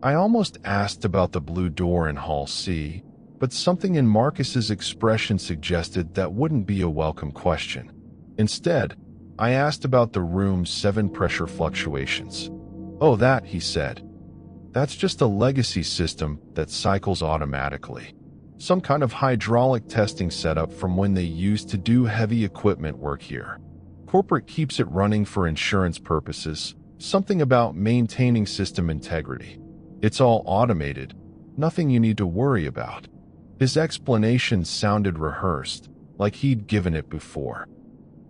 I almost asked about the blue door in Hall C, but something in Marcus's expression suggested that wouldn't be a welcome question. Instead, I asked about the room's 7 pressure fluctuations. Oh, that, he said. That's just a legacy system that cycles automatically. Some kind of hydraulic testing setup from when they used to do heavy equipment work here. Corporate keeps it running for insurance purposes, something about maintaining system integrity. It's all automated, nothing you need to worry about. His explanation sounded rehearsed, like he'd given it before.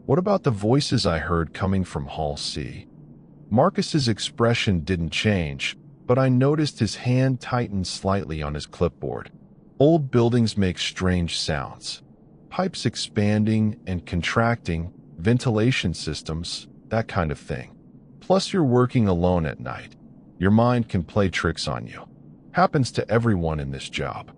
What about the voices I heard coming from Hall C? Marcus's expression didn't change, but I noticed his hand tightened slightly on his clipboard. Old buildings make strange sounds. Pipes expanding and contracting, ventilation systems, that kind of thing. Plus you're working alone at night. Your mind can play tricks on you. Happens to everyone in this job.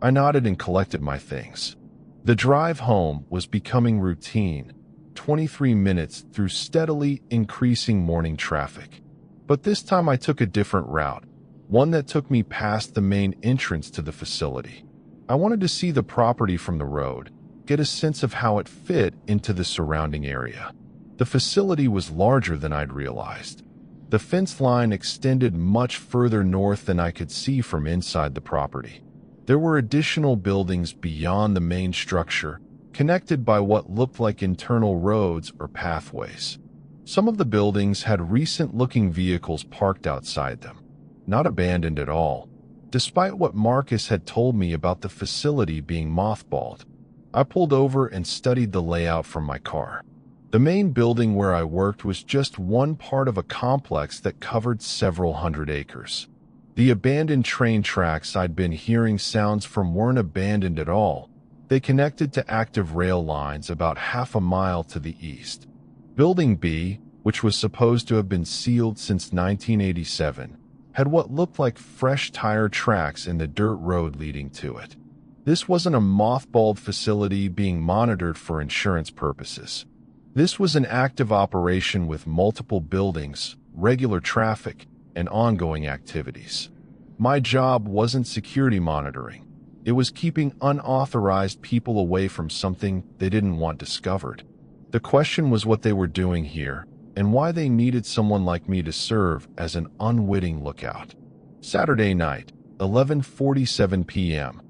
I nodded and collected my things. The drive home was becoming routine, 23 minutes through steadily increasing morning traffic. But this time I took a different route, one that took me past the main entrance to the facility. I wanted to see the property from the road, get a sense of how it fit into the surrounding area. The facility was larger than I'd realized. The fence line extended much further north than I could see from inside the property. There were additional buildings beyond the main structure, connected by what looked like internal roads or pathways. Some of the buildings had recent-looking vehicles parked outside them, not abandoned at all, despite what Marcus had told me about the facility being mothballed. I pulled over and studied the layout from my car. The main building where I worked was just one part of a complex that covered several hundred acres. The abandoned train tracks I'd been hearing sounds from weren't abandoned at all. They connected to active rail lines about half a mile to the east. Building B, which was supposed to have been sealed since 1987, had what looked like fresh tire tracks in the dirt road leading to it. This wasn't a mothballed facility being monitored for insurance purposes. This was an active operation with multiple buildings, regular traffic, and ongoing activities. My job wasn't security monitoring. It was keeping unauthorized people away from something they didn't want discovered. The question was what they were doing here and why they needed someone like me to serve as an unwitting lookout. Saturday night, 11:47 p.m.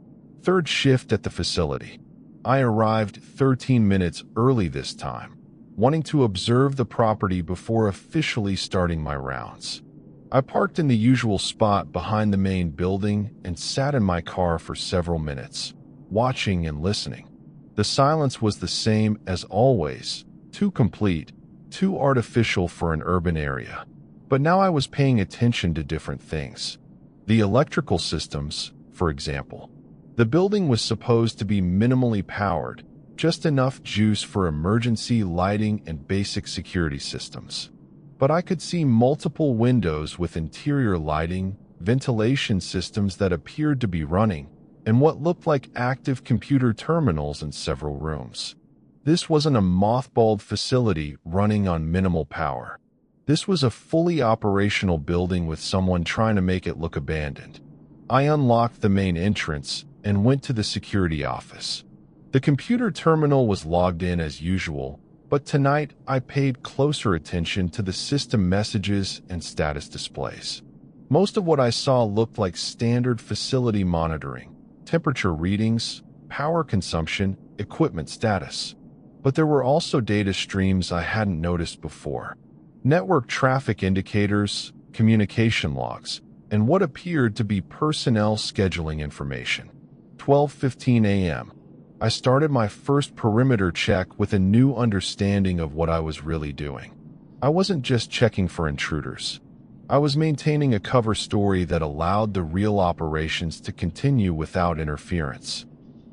Third shift at the facility. I arrived 13 minutes early this time, wanting to observe the property before officially starting my rounds. I parked in the usual spot behind the main building and sat in my car for several minutes, watching and listening. The silence was the same as always, too complete, too artificial for an urban area. But now I was paying attention to different things. The electrical systems, for example. The building was supposed to be minimally powered, just enough juice for emergency lighting and basic security systems. But I could see multiple windows with interior lighting, ventilation systems that appeared to be running, and what looked like active computer terminals in several rooms. This wasn't a mothballed facility running on minimal power. This was a fully operational building with someone trying to make it look abandoned. I unlocked the main entrance and went to the security office. The computer terminal was logged in as usual, but tonight I paid closer attention to the system messages and status displays. Most of what I saw looked like standard facility monitoring, temperature readings, power consumption, equipment status. But there were also data streams I hadn't noticed before. Network traffic indicators, communication logs, and what appeared to be personnel scheduling information. 12:15 a.m. I started my first perimeter check with a new understanding of what I was really doing. I wasn't just checking for intruders. I was maintaining a cover story that allowed the real operations to continue without interference.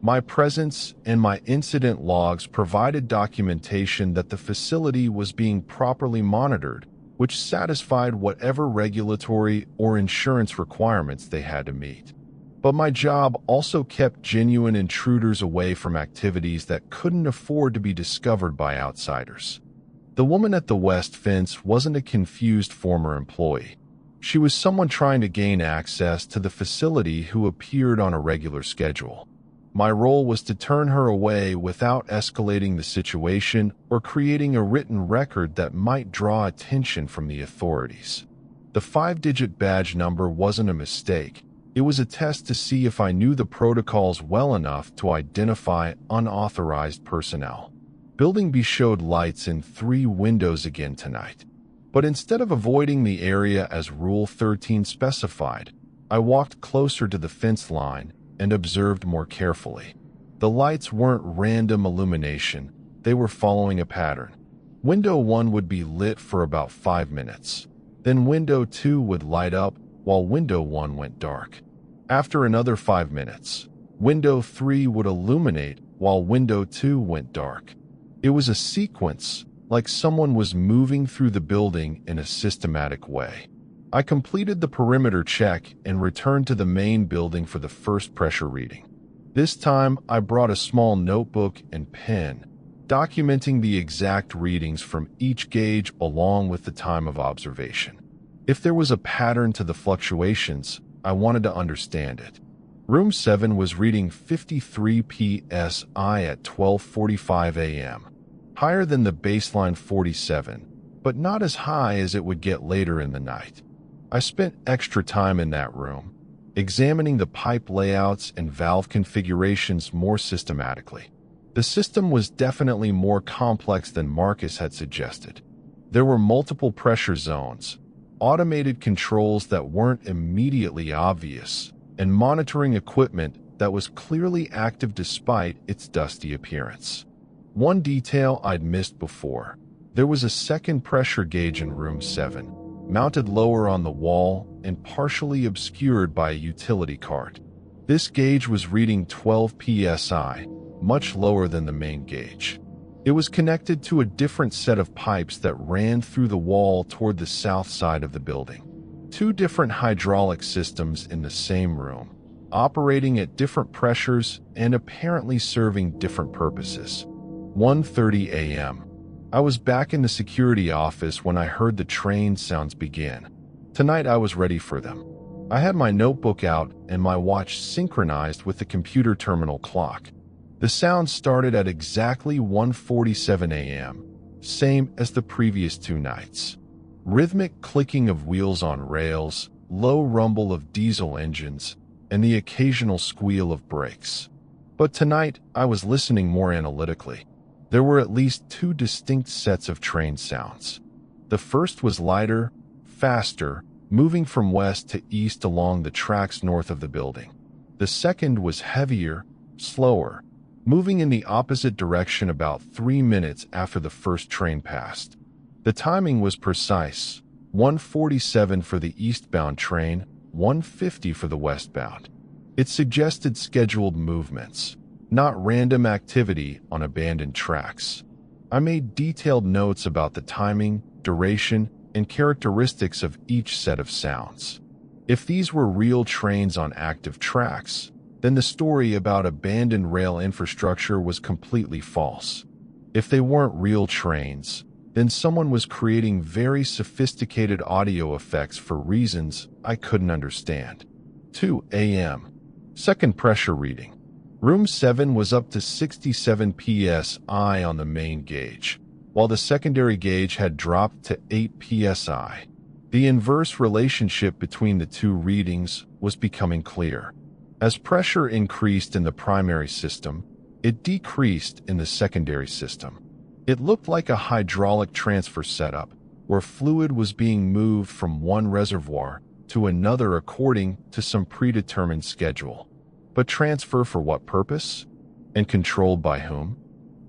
My presence and my incident logs provided documentation that the facility was being properly monitored, which satisfied whatever regulatory or insurance requirements they had to meet. But my job also kept genuine intruders away from activities that couldn't afford to be discovered by outsiders. The woman at the west fence wasn't a confused former employee. She was someone trying to gain access to the facility who appeared on a regular schedule. My role was to turn her away without escalating the situation or creating a written record that might draw attention from the authorities. The 5-digit badge number wasn't a mistake. It was a test to see if I knew the protocols well enough to identify unauthorized personnel. Building B showed lights in 3 windows again tonight. But instead of avoiding the area as Rule 13 specified, I walked closer to the fence line and observed more carefully. The lights weren't random illumination, they were following a pattern. Window 1 would be lit for about 5 minutes. Then window 2 would light up while window 1 went dark. After another 5 minutes, window 3 would illuminate while window 2 went dark. It was a sequence, like someone was moving through the building in a systematic way. I completed the perimeter check and returned to the main building for the first pressure reading. This time, I brought a small notebook and pen, documenting the exact readings from each gauge along with the time of observation. If there was a pattern to the fluctuations, I wanted to understand it. Room 7 was reading 53 psi at 12:45 a.m., higher than the baseline 47, but not as high as it would get later in the night. I spent extra time in that room, examining the pipe layouts and valve configurations more systematically. The system was definitely more complex than Marcus had suggested. There were multiple pressure zones, automated controls that weren't immediately obvious, and monitoring equipment that was clearly active despite its dusty appearance. One detail I'd missed before. There was a second pressure gauge in room 7, mounted lower on the wall and partially obscured by a utility cart. This gauge was reading 12 psi, much lower than the main gauge. It was connected to a different set of pipes that ran through the wall toward the south side of the building. 2 different hydraulic systems in the same room, operating at different pressures and apparently serving different purposes. 1:30 a.m. I was back in the security office when I heard the train sounds begin. Tonight I was ready for them. I had my notebook out and my watch synchronized with the computer terminal clock. The sound started at exactly 1:47 a.m., same as the previous 2 nights. Rhythmic clicking of wheels on rails, low rumble of diesel engines, and the occasional squeal of brakes. But tonight, I was listening more analytically. There were at least 2 distinct sets of train sounds. The first was lighter, faster, moving from west to east along the tracks north of the building. The second was heavier, slower, moving in the opposite direction about 3 minutes after the first train passed. The timing was precise, 1:47 for the eastbound train, 1:50 for the westbound. It suggested scheduled movements, not random activity on abandoned tracks. I made detailed notes about the timing, duration, and characteristics of each set of sounds. If these were real trains on active tracks, then the story about abandoned rail infrastructure was completely false. If they weren't real trains, then someone was creating very sophisticated audio effects for reasons I couldn't understand. 2 a.m. Second pressure reading. Room 7 was up to 67 psi on the main gauge, while the secondary gauge had dropped to 8 psi. The inverse relationship between the 2 readings was becoming clear. As pressure increased in the primary system, it decreased in the secondary system. It looked like a hydraulic transfer setup, where fluid was being moved from one reservoir to another according to some predetermined schedule. But transfer for what purpose? And controlled by whom?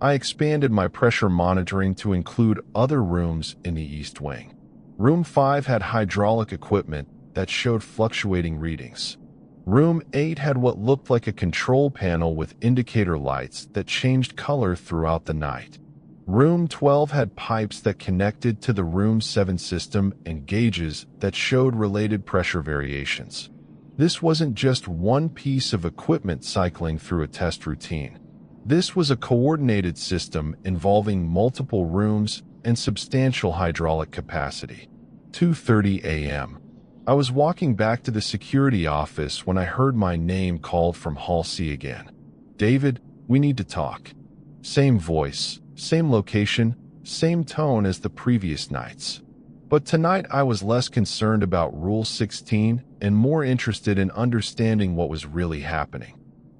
I expanded my pressure monitoring to include other rooms in the East Wing. Room 5 had hydraulic equipment that showed fluctuating readings. Room 8 had what looked like a control panel with indicator lights that changed color throughout the night. Room 12 had pipes that connected to the Room 7 system and gauges that showed related pressure variations. This wasn't just one piece of equipment cycling through a test routine. This was a coordinated system involving multiple rooms and substantial hydraulic capacity. 2:30 a.m. I was walking back to the security office when I heard my name called from Hall C again. "David, we need to talk." Same voice, same location, same tone as the previous nights. But tonight I was less concerned about Rule 16 and more interested in understanding what was really happening.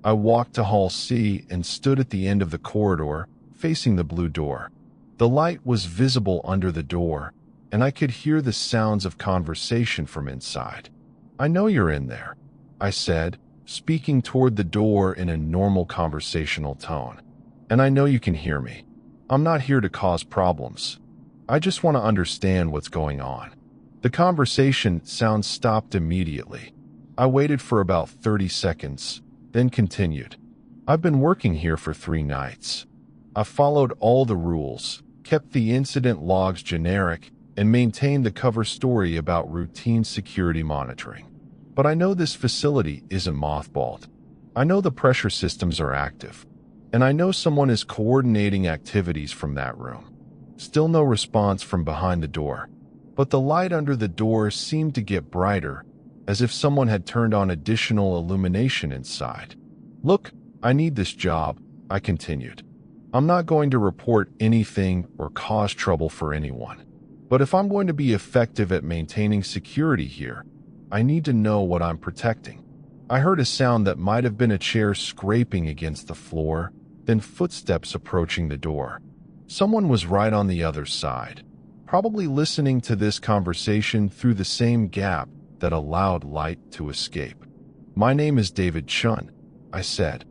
I walked to Hall C and stood at the end of the corridor, facing the blue door. The light was visible under the door, and I could hear the sounds of conversation from inside. "I know you're in there," I said, speaking toward the door in a normal conversational tone. "And I know you can hear me. I'm not here to cause problems. I just want to understand what's going on." The conversation sound stopped immediately. I waited for about 30 seconds, then continued. "I've been working here for 3 nights. I've followed all the rules, kept the incident logs generic, and maintained the cover story about routine security monitoring. But I know this facility isn't mothballed. I know the pressure systems are active, and I know someone is coordinating activities from that room." Still no response from behind the door, but the light under the door seemed to get brighter, as if someone had turned on additional illumination inside. "Look, I need this job," I continued. "I'm not going to report anything or cause trouble for anyone. But if I'm going to be effective at maintaining security here, I need to know what I'm protecting." I heard a sound that might have been a chair scraping against the floor, then footsteps approaching the door. Someone was right on the other side, probably listening to this conversation through the same gap that allowed light to escape. "My name is David Chun," I said.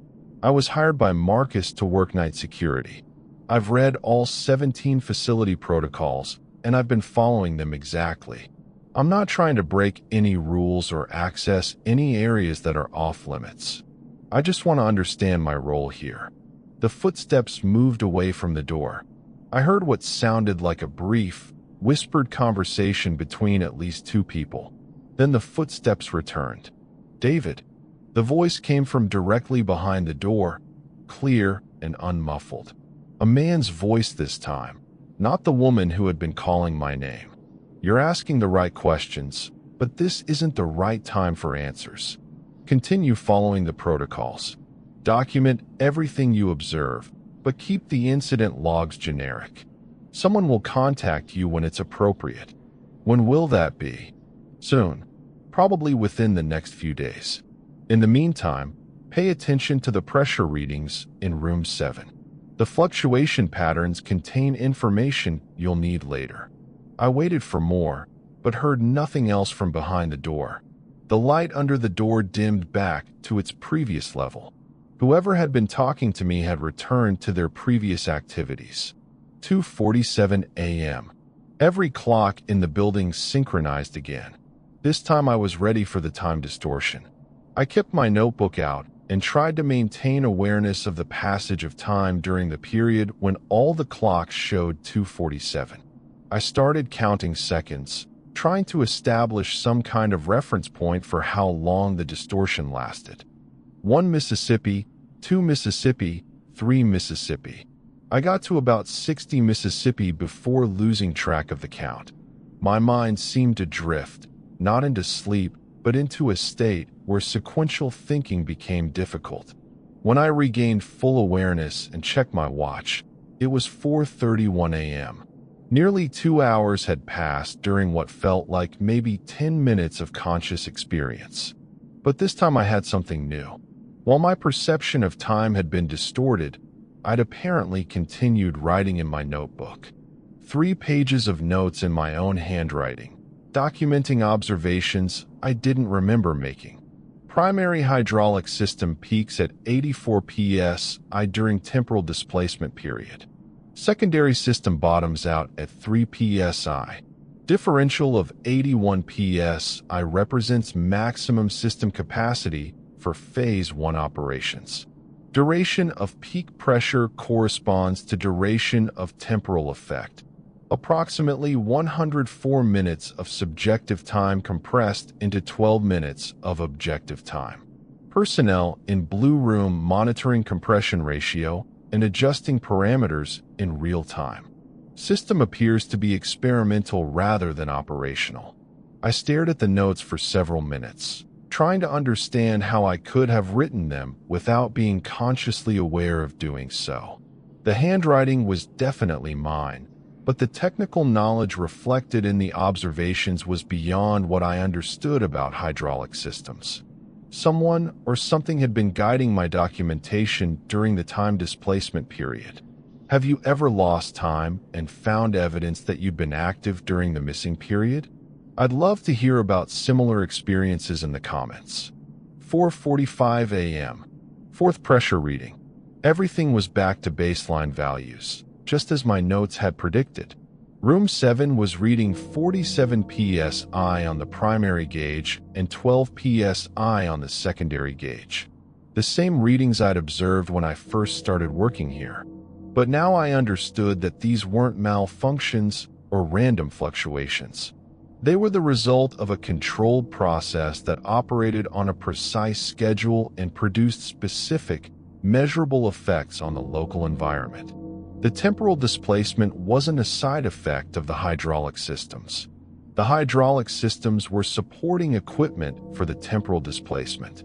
"I was hired by Marcus to work night security. I've read all 17 facility protocols, and I've been following them exactly. I'm not trying to break any rules or access any areas that are off limits. I just want to understand my role here." The footsteps moved away from the door. I heard what sounded like a brief, whispered conversation between at least 2 people. Then the footsteps returned. "David." The voice came from directly behind the door, clear and unmuffled. A man's voice this time, not the woman who had been calling my name. "You're asking the right questions, but this isn't the right time for answers. Continue following the protocols. Document everything you observe, but keep the incident logs generic. Someone will contact you when it's appropriate. When will that be? Soon. Probably within the next few days. In the meantime, pay attention to the pressure readings in room 7. The fluctuation patterns contain information you'll need later. I waited for more, but heard nothing else from behind the door. The light under the door dimmed back to its previous level. Whoever had been talking to me had returned to their previous activities. 2:47 a.m. Every clock in the building synchronized again. This time I was ready for the time distortion. I kept my notebook out and tried to maintain awareness of the passage of time during the period when all the clocks showed 2:47. I started counting seconds, trying to establish some kind of reference point for how long the distortion lasted. 1 Mississippi, 2 Mississippi, 3 Mississippi. I got to about 60 Mississippi before losing track of the count. My mind seemed to drift, not into sleep, but into a state where sequential thinking became difficult. When I regained full awareness and checked my watch, it was 4:31 a.m. Nearly 2 hours had passed during what felt like maybe 10 minutes of conscious experience. But this time I had something new. While my perception of time had been distorted, I'd apparently continued writing in my notebook. 3 pages of notes in my own handwriting, documenting observations I didn't remember making. Primary hydraulic system peaks at 84 psi during temporal displacement period. Secondary system bottoms out at 3 psi. Differential of 81 psi represents maximum system capacity for Phase 1 operations. Duration of peak pressure corresponds to duration of temporal effect. Approximately 104 minutes of subjective time compressed into 12 minutes of objective time. Personnel in Blue Room monitoring compression ratio and adjusting parameters in real time. System appears to be experimental rather than operational. I stared at the notes for several minutes, trying to understand how I could have written them without being consciously aware of doing so. The handwriting was definitely mine, but the technical knowledge reflected in the observations was beyond what I understood about hydraulic systems. Someone or something had been guiding my documentation during the time displacement period. Have you ever lost time and found evidence that you'd been active during the missing period? I'd love to hear about similar experiences in the comments. 4:45 a.m. 4th pressure reading. Everything was back to baseline values, just as my notes had predicted. Room 7 was reading 47 psi on the primary gauge and 12 psi on the secondary gauge. The same readings I'd observed when I first started working here. But now I understood that these weren't malfunctions or random fluctuations. They were the result of a controlled process that operated on a precise schedule and produced specific, measurable effects on the local environment. The temporal displacement wasn't a side effect of the hydraulic systems. The hydraulic systems were supporting equipment for the temporal displacement.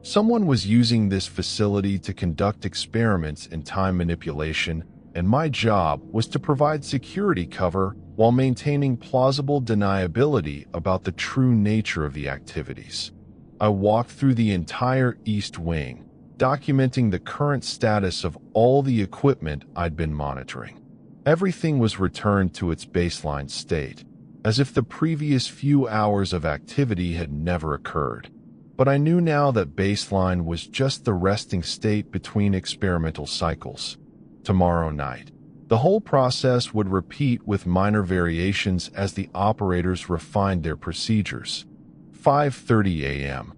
Someone was using this facility to conduct experiments in time manipulation, and my job was to provide security cover while maintaining plausible deniability about the true nature of the activities. I walked through the entire East Wing, documenting the current status of all the equipment I'd been monitoring. Everything was returned to its baseline state, as if the previous few hours of activity had never occurred. But I knew now that baseline was just the resting state between experimental cycles. Tomorrow night, the whole process would repeat with minor variations as the operators refined their procedures. 5:30 a.m.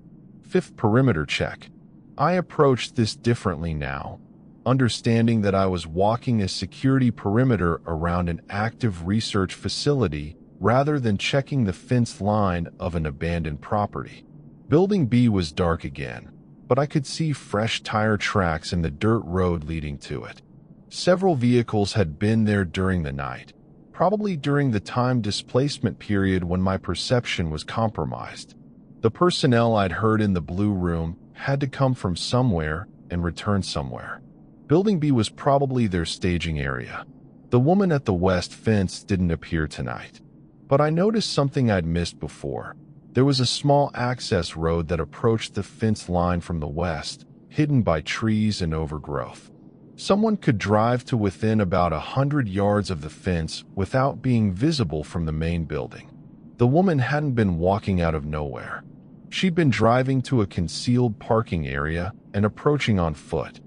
5th perimeter check. I approached this differently now, understanding that I was walking a security perimeter around an active research facility rather than checking the fence line of an abandoned property. Building B was dark again, but I could see fresh tire tracks in the dirt road leading to it. Several vehicles had been there during the night. probably during the time displacement period when my perception was compromised. The personnel I'd heard in the Blue Room had to come from somewhere and return somewhere. Building B was probably their staging area. The woman at the west fence didn't appear tonight. But I noticed something I'd missed before. There was a small access road that approached the fence line from the west, hidden by trees and overgrowth. Someone could drive to within about 100 yards of the fence without being visible from the main building. The woman hadn't been walking out of nowhere. She'd been driving to a concealed parking area and approaching on foot.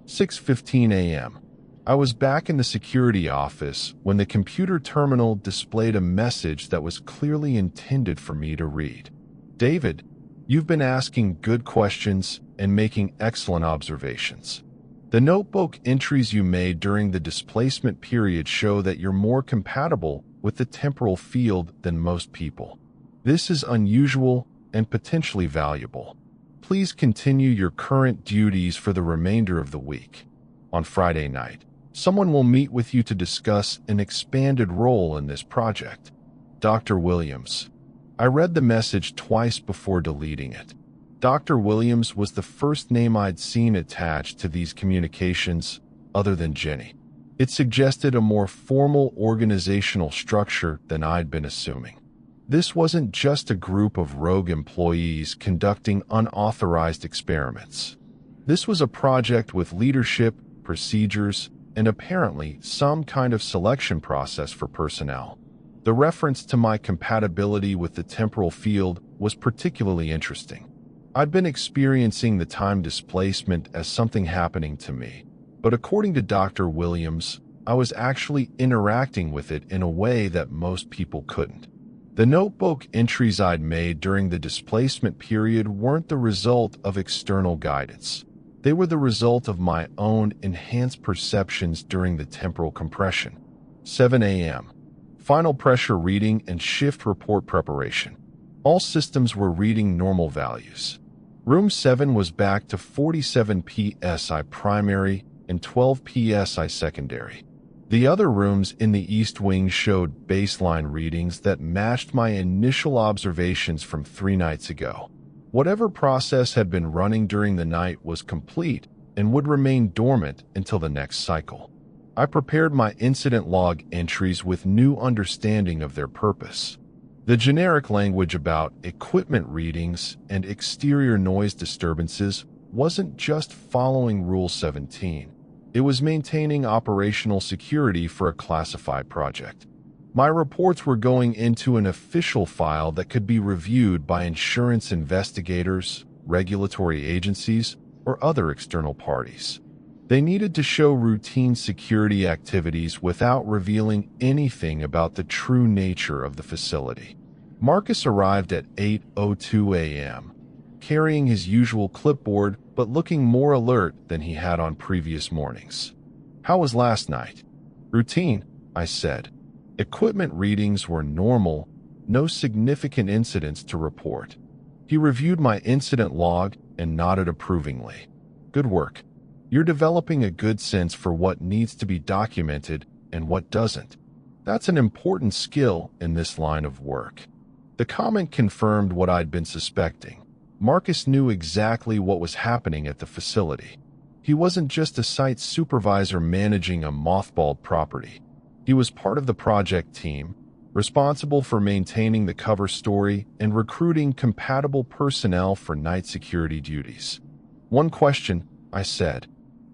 6:15 a.m. I was back in the security office when the computer terminal displayed a message that was clearly intended for me to read. David, you've been asking good questions and making excellent observations. The notebook entries you made during the displacement period show that you're more compatible with the temporal field than most people. This is unusual and potentially valuable. Please continue your current duties for the remainder of the week. On Friday night, someone will meet with you to discuss an expanded role in this project. Dr. Williams. I read the message twice before deleting it. Dr. Williams was the first name I'd seen attached to these communications, other than Jenny. It suggested a more formal organizational structure than I'd been assuming. This wasn't just a group of rogue employees conducting unauthorized experiments. This was a project with leadership, procedures, and apparently some kind of selection process for personnel. The reference to my compatibility with the temporal field was particularly interesting. I'd been experiencing the time displacement as something happening to me, but according to Dr. Williams, I was actually interacting with it in a way that most people couldn't. The notebook entries I'd made during the displacement period weren't the result of external guidance. They were the result of my own enhanced perceptions during the temporal compression. 7 a.m. Final pressure reading and shift report preparation. All systems were reading normal values. Room 7 was back to 47 psi primary and 12 psi secondary. The other rooms in the East Wing showed baseline readings that matched my initial observations from 3 nights ago. Whatever process had been running during the night was complete and would remain dormant until the next cycle. I prepared my incident log entries with new understanding of their purpose. The generic language about equipment readings and exterior noise disturbances wasn't just following Rule 17. It was maintaining operational security for a classified project. My reports were going into an official file that could be reviewed by insurance investigators, regulatory agencies, or other external parties. They needed to show routine security activities without revealing anything about the true nature of the facility. Marcus arrived at 8:02 a.m., carrying his usual clipboard but looking more alert than he had on previous mornings. "How was last night?" "Routine," I said. Equipment readings were normal, no significant incidents to report. He reviewed my incident log and nodded approvingly. "Good work. You're developing a good sense for what needs to be documented and what doesn't. That's an important skill in this line of work." The comment confirmed what I'd been suspecting. Marcus knew exactly what was happening at the facility. He wasn't just a site supervisor managing a mothballed property. He was part of the project team, responsible for maintaining the cover story and recruiting compatible personnel for night security duties. "One question," I said.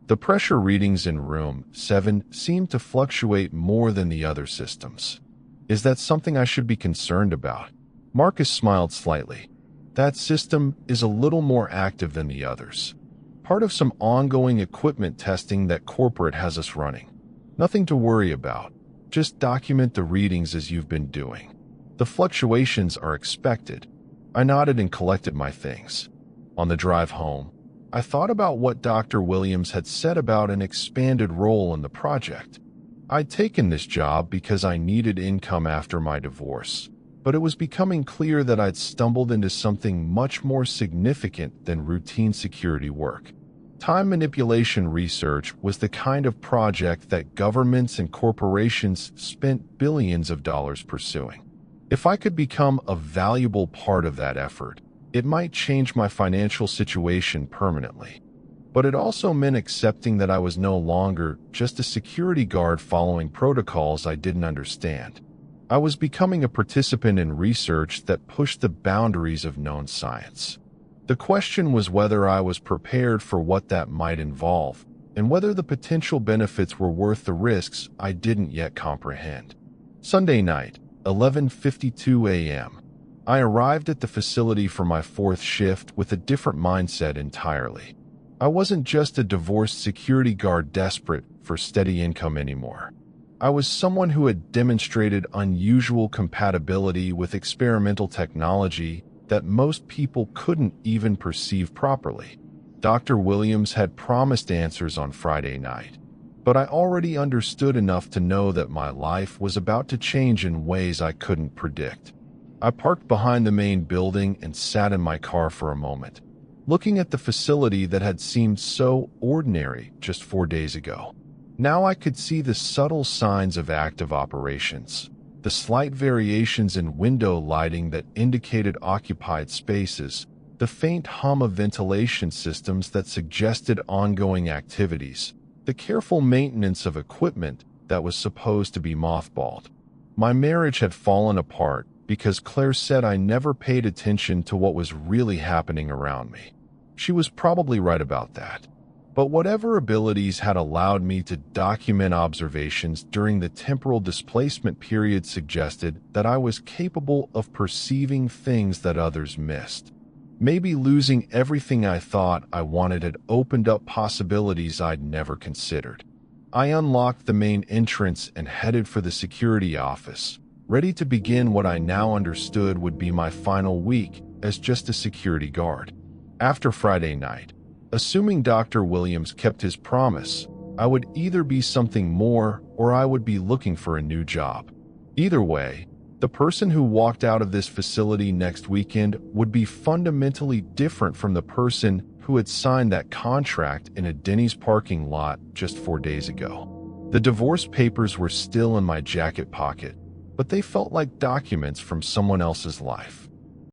"The pressure readings in Room 7 seem to fluctuate more than the other systems. Is that something I should be concerned about?" Marcus smiled slightly. "That system is a little more active than the others. Part of some ongoing equipment testing that corporate has us running. Nothing to worry about. Just document the readings as you've been doing. The fluctuations are expected." I nodded and collected my things. On the drive home, I thought about what Dr. Williams had said about an expanded role in the project. I'd taken this job because I needed income after my divorce, but it was becoming clear that I'd stumbled into something much more significant than routine security work. Time manipulation research was the kind of project that governments and corporations spent billions of dollars pursuing. If I could become a valuable part of that effort, it might change my financial situation permanently. But it also meant accepting that I was no longer just a security guard following protocols I didn't understand. I was becoming a participant in research that pushed the boundaries of known science. The question was whether I was prepared for what that might involve, and whether the potential benefits were worth the risks I didn't yet comprehend. Sunday night, 11:52 a.m. I arrived at the facility for my fourth shift with a different mindset entirely. I wasn't just a divorced security guard desperate for steady income anymore. I was someone who had demonstrated unusual compatibility with experimental technology that most people couldn't even perceive properly. Dr. Williams had promised answers on Friday night, but I already understood enough to know that my life was about to change in ways I couldn't predict. I parked behind the main building and sat in my car for a moment, looking at the facility that had seemed so ordinary just 4 days ago. Now I could see the subtle signs of active operations, the slight variations in window lighting that indicated occupied spaces, the faint hum of ventilation systems that suggested ongoing activities, the careful maintenance of equipment that was supposed to be mothballed. My marriage had fallen apart because Claire said I never paid attention to what was really happening around me. She was probably right about that. But whatever abilities had allowed me to document observations during the temporal displacement period suggested that I was capable of perceiving things that others missed. Maybe losing everything I thought I wanted had opened up possibilities I'd never considered. I unlocked the main entrance and headed for the security office, ready to begin what I now understood would be my final week as just a security guard. After Friday night, assuming Dr. Williams kept his promise, I would either be something more or I would be looking for a new job. Either way, the person who walked out of this facility next weekend would be fundamentally different from the person who had signed that contract in a Denny's parking lot just 4 days ago. The divorce papers were still in my jacket pocket, but they felt like documents from someone else's life.